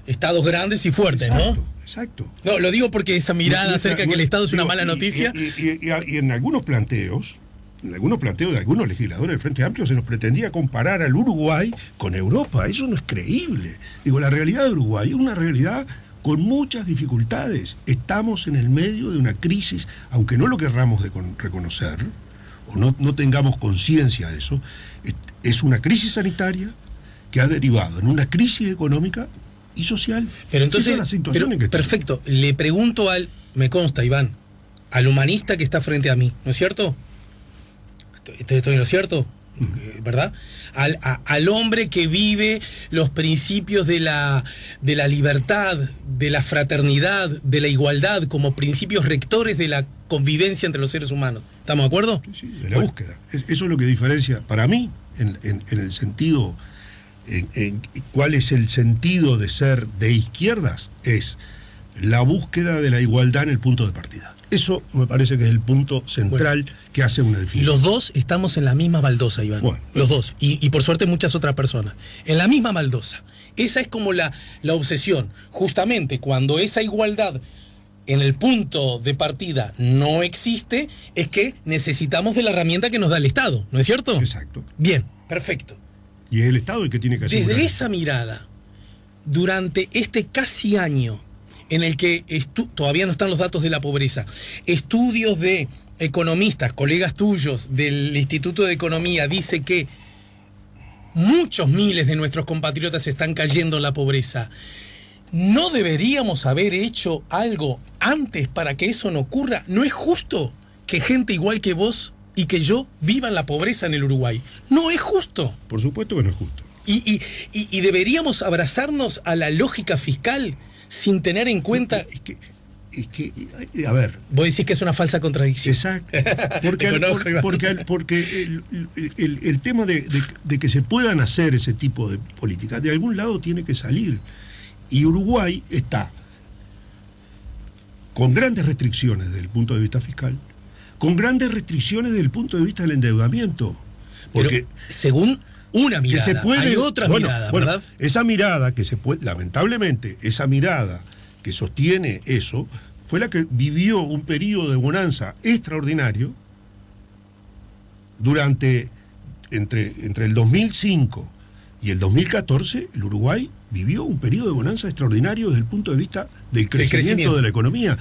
estados grandes y fuertes, exacto, ¿no? Exacto. No, lo digo porque esa mirada acerca de que el Estado es una mala noticia. Y en algunos planteos de algunos legisladores del Frente Amplio se nos pretendía comparar al Uruguay con Europa. Eso no es creíble. Digo, la realidad de Uruguay es una realidad con muchas dificultades. Estamos en el medio de una crisis, aunque no lo querramos reconocer, o no tengamos conciencia de eso, es una crisis sanitaria que ha derivado en una crisis económica y social. Pero entonces, esa es la situación en que perfecto, le pregunto me consta, Iván, al humanista que está frente a mí, ¿no es cierto? ¿Estoy en lo cierto? ¿Verdad? Al hombre que vive los principios de la libertad, de la fraternidad, de la igualdad como principios rectores de la convivencia entre los seres humanos. ¿Estamos de acuerdo? Sí, de la búsqueda. Eso es lo que diferencia, para mí, en el sentido, en cuál es el sentido de ser de izquierdas, es la búsqueda de la igualdad en el punto de partida. Eso me parece que es el punto central que hace una definición. Los dos estamos en la misma baldosa, Iván. Bueno, los dos. Y por suerte muchas otras personas. En la misma baldosa. Esa es como la obsesión. Justamente cuando esa igualdad en el punto de partida no existe, es que necesitamos de la herramienta que nos da el Estado, ¿no es cierto? Exacto. Bien, perfecto. Y es el Estado el que tiene que hacer. Desde esa mirada, durante este casi año en el que todavía no están los datos de la pobreza, estudios de economistas, colegas tuyos del Instituto de Economía, dice que muchos miles de nuestros compatriotas están cayendo en la pobreza. ¿No deberíamos haber hecho algo antes para que eso no ocurra? ¿No es justo que gente igual que vos y que yo vivan la pobreza en el Uruguay? No es justo. Por supuesto que no es justo. Y deberíamos abrazarnos a la lógica fiscal sin tener en cuenta... Es que, a ver... Vos decís que es una falsa contradicción. Exacto. Porque el tema de que se puedan hacer ese tipo de políticas, de algún lado tiene que salir. Y Uruguay está con grandes restricciones desde el punto de vista fiscal, con grandes restricciones desde el punto de vista del endeudamiento. Porque pero según una mirada, hay otra mirada, ¿verdad? Esa mirada que se puede, lamentablemente, esa mirada que sostiene eso, fue la que vivió un periodo de bonanza extraordinario durante, entre el 2005 y el 2014, el Uruguay vivió un periodo de bonanza extraordinario desde el punto de vista del crecimiento de la economía.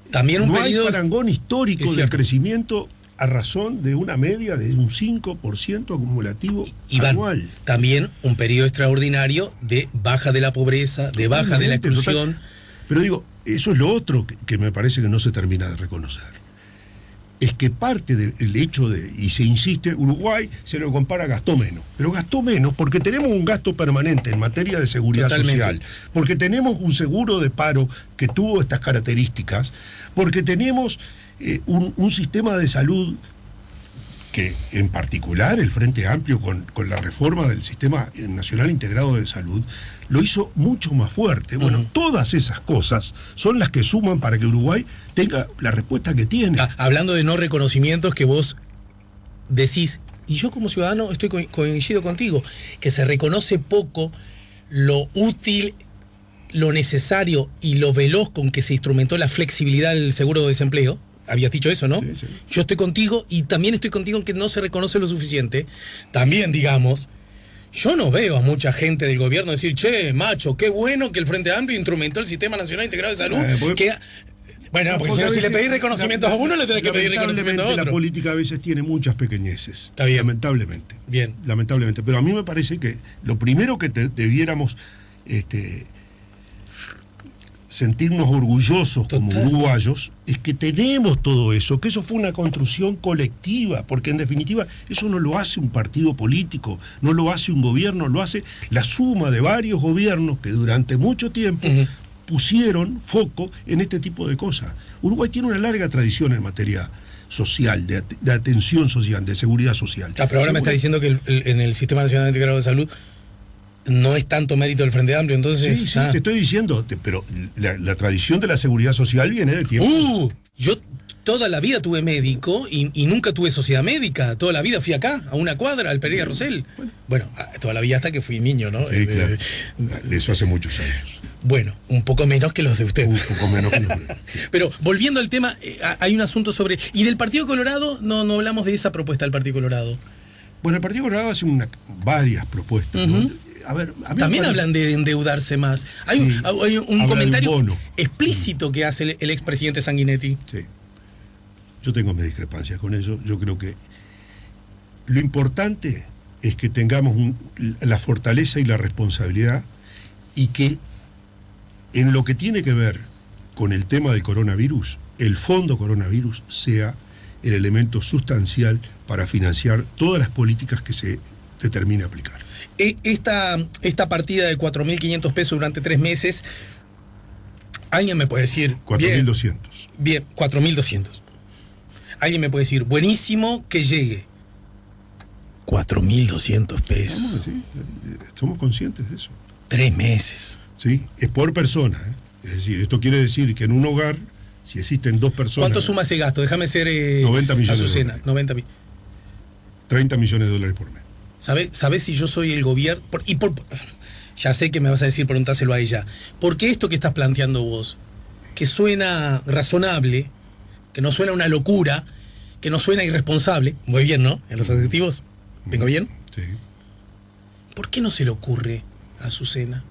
También un no periodo... hay parangón histórico del crecimiento a razón de una media de un 5% acumulativo anual. También un periodo extraordinario de baja de la pobreza, de baja de la exclusión. Pero digo, eso es lo otro que me parece que no se termina de reconocer. Es que parte del hecho de, y se insiste, Uruguay se lo compara, gastó menos. Pero gastó menos porque tenemos un gasto permanente en materia de seguridad social, porque tenemos un seguro de paro que tuvo estas características, porque tenemos un sistema de salud que, en particular, el Frente Amplio, con la reforma del Sistema Nacional Integrado de Salud, lo hizo mucho más fuerte. Bueno, todas esas cosas son las que suman para que Uruguay tenga la respuesta que tiene. Hablando de no reconocimientos que vos decís, y yo como ciudadano coincido contigo, que se reconoce poco lo útil, lo necesario y lo veloz con que se instrumentó la flexibilidad del seguro de desempleo. Habías dicho eso, ¿no? Sí. Yo estoy contigo y también estoy contigo en que no se reconoce lo suficiente. También, digamos, yo no veo a mucha gente del gobierno decir, che, macho, qué bueno que el Frente Amplio instrumentó el Sistema Nacional Integrado de Salud. Bueno, porque si le pedís reconocimientos a uno, le tenés que pedir reconocimiento a otro. La política a veces tiene muchas pequeñeces. Está bien. Lamentablemente. Bien. Lamentablemente. Pero a mí me parece que lo primero que debiéramos sentirnos orgullosos como uruguayos es que tenemos todo eso, que eso fue una construcción colectiva, porque en definitiva eso no lo hace un partido político, no lo hace un gobierno, lo hace la suma de varios gobiernos que durante mucho tiempo pusieron foco en este tipo de cosas. Uruguay tiene una larga tradición en materia social, de atención social, de seguridad social. Pero ahora me está diciendo que en el Sistema Nacional Integrado de Salud no es tanto mérito del Frente Amplio, entonces... Sí, te estoy diciendo, pero la tradición de la seguridad social viene de tiempo. Yo toda la vida tuve médico y nunca tuve sociedad médica. Toda la vida fui acá, a una cuadra, al Pereira Rosell. Bueno, toda la vida hasta que fui niño, ¿no? Sí, claro. Eso hace muchos años. Bueno, un poco menos que los de usted. Un poco menos que los de usted. Pero volviendo al tema, hay un asunto sobre... ¿Y del Partido Colorado? No hablamos de esa propuesta del Partido Colorado. Bueno, el Partido Colorado hace varias propuestas, ¿no? A ver, también hablan de endeudarse más. Hay un comentario explícito que hace el expresidente Sanguinetti. Sí. Yo tengo mis discrepancias con eso. Yo creo que lo importante es que tengamos la fortaleza y la responsabilidad, y que en lo que tiene que ver con el tema del coronavirus, el fondo coronavirus sea el elemento sustancial para financiar todas las políticas que se determine aplicar. Esta partida de 4.500 pesos durante 3 meses, alguien me puede decir... 4.200. Bien, 4.200. Alguien me puede decir, buenísimo que llegue. 4.200 pesos. Somos conscientes de eso. 3 meses. Sí, es por persona. Es decir, esto quiere decir que en un hogar, si existen 2 personas... ¿Cuánto suma ese gasto? Déjame ser 90 millones Azucena. de dólares. 30 millones de dólares por mes. ¿Sabés si yo soy el gobierno? Ya sé que me vas a decir, preguntáselo a ella. ¿Por qué esto que estás planteando vos, que suena razonable, que no suena una locura, que no suena irresponsable, muy bien, ¿no? En los adjetivos, ¿vengo bien? Sí. ¿Por qué no se le ocurre a Azucena?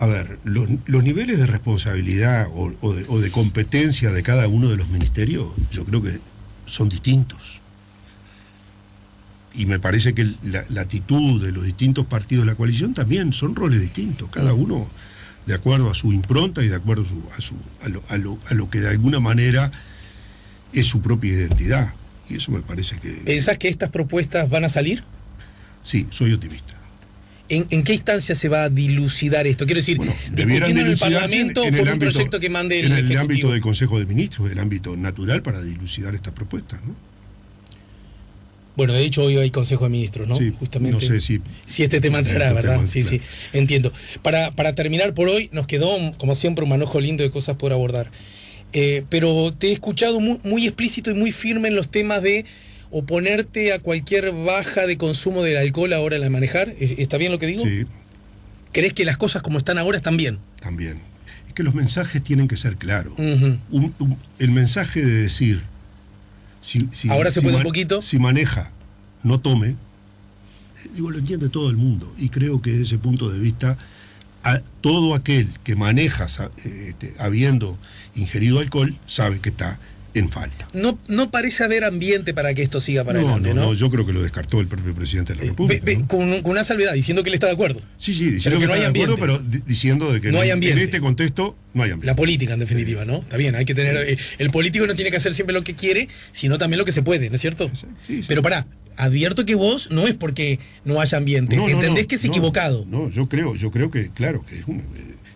A ver, los niveles de responsabilidad o de competencia de cada uno de los ministerios, yo creo que son distintos. Y me parece que la actitud de los distintos partidos de la coalición también son roles distintos, cada uno de acuerdo a su impronta y de acuerdo a lo que de alguna manera es su propia identidad. Y eso me parece que... ¿Pensás que estas propuestas van a salir? Sí, soy optimista. ¿En qué instancia se va a dilucidar esto? Quiero decir, ¿discutiendo en el Parlamento o por un proyecto que mande el Ejecutivo? En el ámbito del Consejo de Ministros, el ámbito natural para dilucidar estas propuestas, ¿no? Bueno, de hecho hoy hay Consejo de Ministros, ¿no? Sí, justamente. no sé si este tema entrará, ¿verdad? Sí, entiendo. Para terminar por hoy, nos quedó, como siempre, un manojo lindo de cosas por abordar. Pero te he escuchado muy explícito y muy firme en los temas de oponerte a cualquier baja de consumo del alcohol a la hora de manejar. ¿Está bien lo que digo? Sí. ¿Crees que las cosas como están ahora están bien? También. Es que los mensajes tienen que ser claros. El mensaje de decir... ahora se puede un poquito. Si maneja, no tome, lo entiende todo el mundo. Y creo que desde ese punto de vista, todo aquel que maneja habiendo ingerido alcohol, sabe que está en falta. No parece haber ambiente para que esto siga para adelante, ¿no? No, yo creo que lo descartó el propio presidente de la República. ¿No? Con una salvedad, diciendo que él está de acuerdo. Sí, diciendo que no hay ambiente. Pero diciendo de que no hay ambiente. En este contexto no hay ambiente. La política, en definitiva, ¿no? Está bien, hay que tener... El político no tiene que hacer siempre lo que quiere, sino también lo que se puede, ¿no es cierto? Sí. Pero pará, advierto que vos no es porque no haya ambiente. ¿Entendés que es equivocado? No, yo creo que, claro, que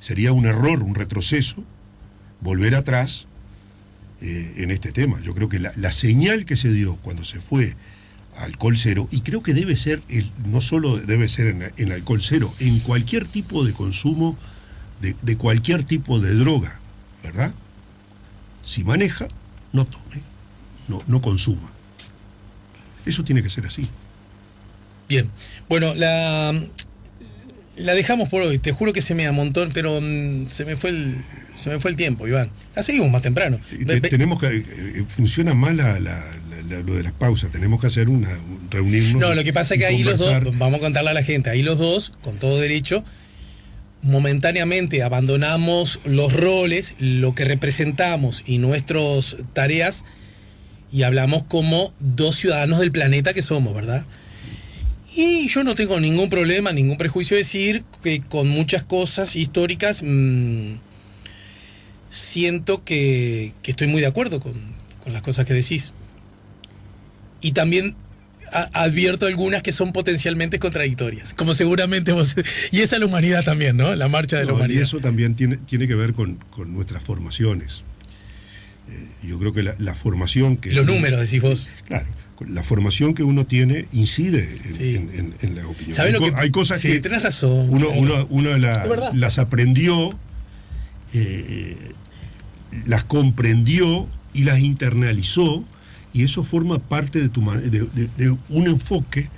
sería un error, un retroceso, volver atrás en este tema. Yo creo que la señal que se dio cuando se fue a alcohol cero, y creo que debe ser, no solo debe ser en alcohol cero, en cualquier tipo de consumo, de cualquier tipo de droga, ¿verdad? Si maneja, no tome, no consuma. Eso tiene que ser así. Bien. Bueno, la dejamos por hoy. Te juro que se me amontó, pero se me fue el tiempo, Iván. La seguimos más temprano. Tenemos que... funciona mal lo de las pausas. Tenemos que hacer reunirnos. No, lo que pasa es que ahí conversar. Los dos, vamos a contarle a la gente, ahí los dos, con todo derecho, momentáneamente abandonamos los roles, lo que representamos y nuestras tareas, y hablamos como dos ciudadanos del planeta que somos, ¿verdad? Y yo no tengo ningún problema, ningún prejuicio de decir que con muchas cosas históricas siento que estoy muy de acuerdo con las cosas que decís. Y también advierto algunas que son potencialmente contradictorias, como seguramente vos... Y esa es la humanidad también, ¿no? La marcha de la humanidad. Y eso también tiene que ver con nuestras formaciones. Yo creo que la formación que... Los números, decís vos. Claro. La formación que uno tiene incide en la opinión. Hay cosas que tenés razón. Uno las aprendió, las comprendió y las internalizó, y eso forma parte de un enfoque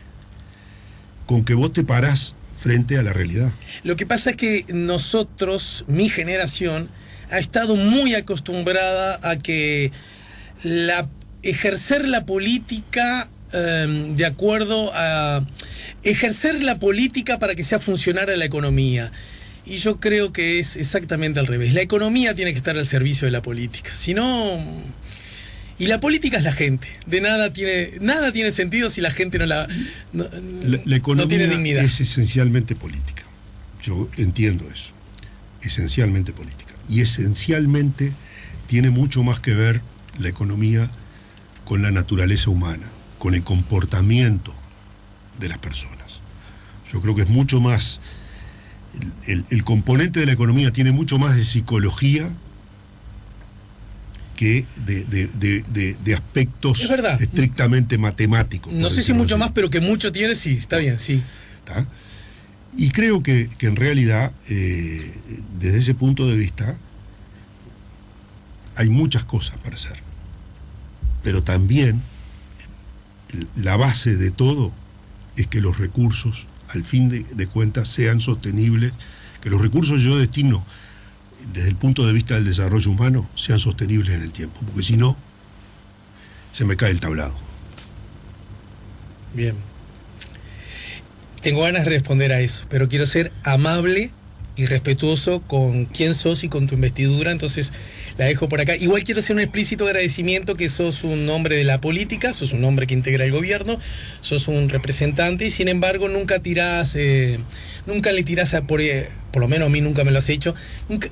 con que vos te parás frente a la realidad. Lo que pasa es que nosotros, mi generación, ha estado muy acostumbrada a que ejercer la política de acuerdo a... Ejercer la política para que sea funcionar a la economía. Y yo creo que es exactamente al revés. La economía tiene que estar al servicio de la política. Si no... Y la política es la gente. Nada tiene sentido si la gente la economía no tiene dignidad. Es esencialmente política. Yo entiendo eso. Esencialmente política. Y esencialmente tiene mucho más que ver la economía con la naturaleza humana, con el comportamiento de las personas. Yo creo que es mucho más, el componente de la economía tiene mucho más de psicología que de aspectos estrictamente matemáticos. No sé si mucho más, pero que mucho tiene, sí, está bien, sí. ¿Está? Y creo que en realidad, desde ese punto de vista, hay muchas cosas para hacer. Pero también la base de todo es que los recursos, al fin de cuentas, sean sostenibles, que los recursos yo destino desde el punto de vista del desarrollo humano sean sostenibles en el tiempo, porque si no, se me cae el tablado. Bien. Tengo ganas de responder a eso, pero quiero ser amable y respetuoso con quién sos y con tu investidura, entonces la dejo por acá. Igual quiero hacer un explícito agradecimiento que sos un hombre de la política, sos un hombre que integra el gobierno, sos un representante y sin embargo nunca le tirás por lo menos a mí nunca me lo has hecho,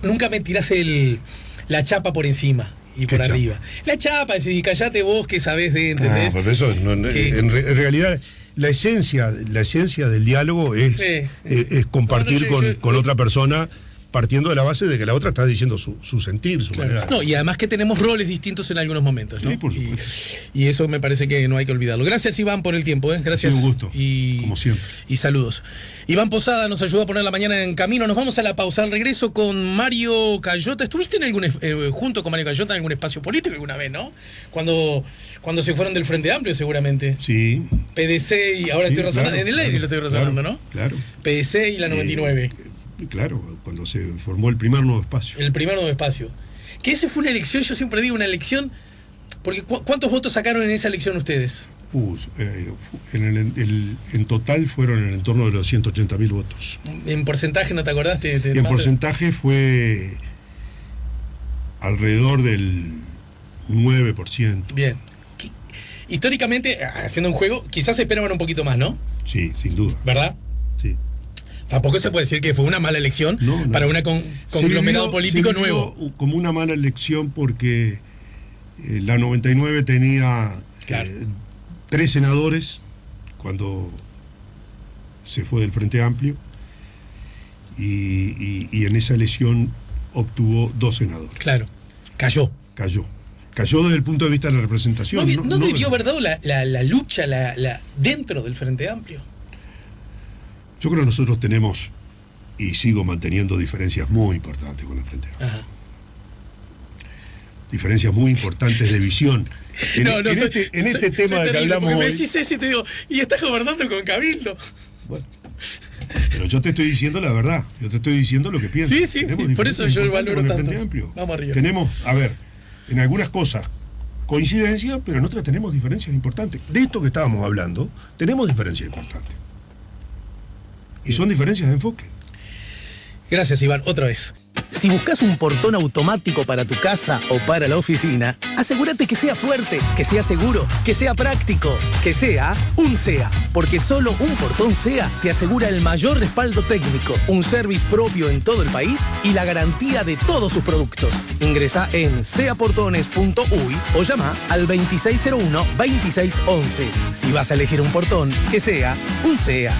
nunca me tirás la chapa por encima y por arriba. La chapa, decís, callate vos que sabés de, ¿entendés? No, eso, en realidad... La esencia del diálogo es compartir con otra persona, partiendo de la base de que la otra está diciendo su sentir, su manera. No, y además que tenemos roles distintos en algunos momentos, ¿no? Sí, por supuesto. Y eso me parece que no hay que olvidarlo. Gracias, Iván, por el tiempo, ¿eh? Gracias. Ha sido un gusto, como siempre. Y saludos. Iván Posada nos ayudó a poner la mañana en camino. Nos vamos a la pausa. Al regreso con Mario Cayota. ¿Estuviste junto con Mario Cayota en algún espacio político alguna vez, no? Cuando se fueron del Frente Amplio, seguramente. Sí. PDC y ahora estoy razonando. Claro, en el aire lo estoy razonando, claro, ¿no? Claro. PDC y la 99. Claro, cuando se formó el primer nuevo espacio. El primer nuevo espacio. Que esa fue una elección, yo siempre digo una elección, porque ¿cuántos votos sacaron en esa elección ustedes? En total fueron en el entorno de los 180.000 votos. ¿En porcentaje no te acordaste? En porcentaje fue alrededor del un 9%. Bien. Históricamente, haciendo un juego, quizás se esperaban un poquito más, ¿no? Sí, sin duda. ¿Verdad? Sí. Tampoco se puede decir que fue una mala elección para un conglomerado político nuevo. Como una mala elección porque la 99 tenía 3 senadores cuando se fue del Frente Amplio y en esa elección obtuvo 2 senadores. Claro, cayó desde el punto de vista de la representación. ¿No debió haber dado la lucha dentro del Frente Amplio? Yo creo que nosotros tenemos, y sigo manteniendo, diferencias muy importantes con el Frente Amplio. Ajá. Diferencias muy importantes de visión. En este tema del que hablamos hoy. Me decís eso y te digo, y estás gobernando con Cabildo. Bueno, pero yo te estoy diciendo la verdad. Yo te estoy diciendo lo que pienso. Sí, por eso yo valoro tanto. Vamos arriba. Tenemos, en algunas cosas coincidencia, pero en otras tenemos diferencias importantes. De esto que estábamos hablando, tenemos diferencias importantes. Y son diferencias de enfoque. Gracias, Iván, otra vez. Si buscas un portón automático para tu casa o para la oficina, asegúrate que sea fuerte, que sea seguro, que sea práctico, que sea un SEA. Porque solo un portón SEA te asegura el mayor respaldo técnico, un service propio en todo el país y la garantía de todos sus productos. Ingresa en seaportones.uy o llama al 2601-2611. Si vas a elegir un portón, que sea un SEA.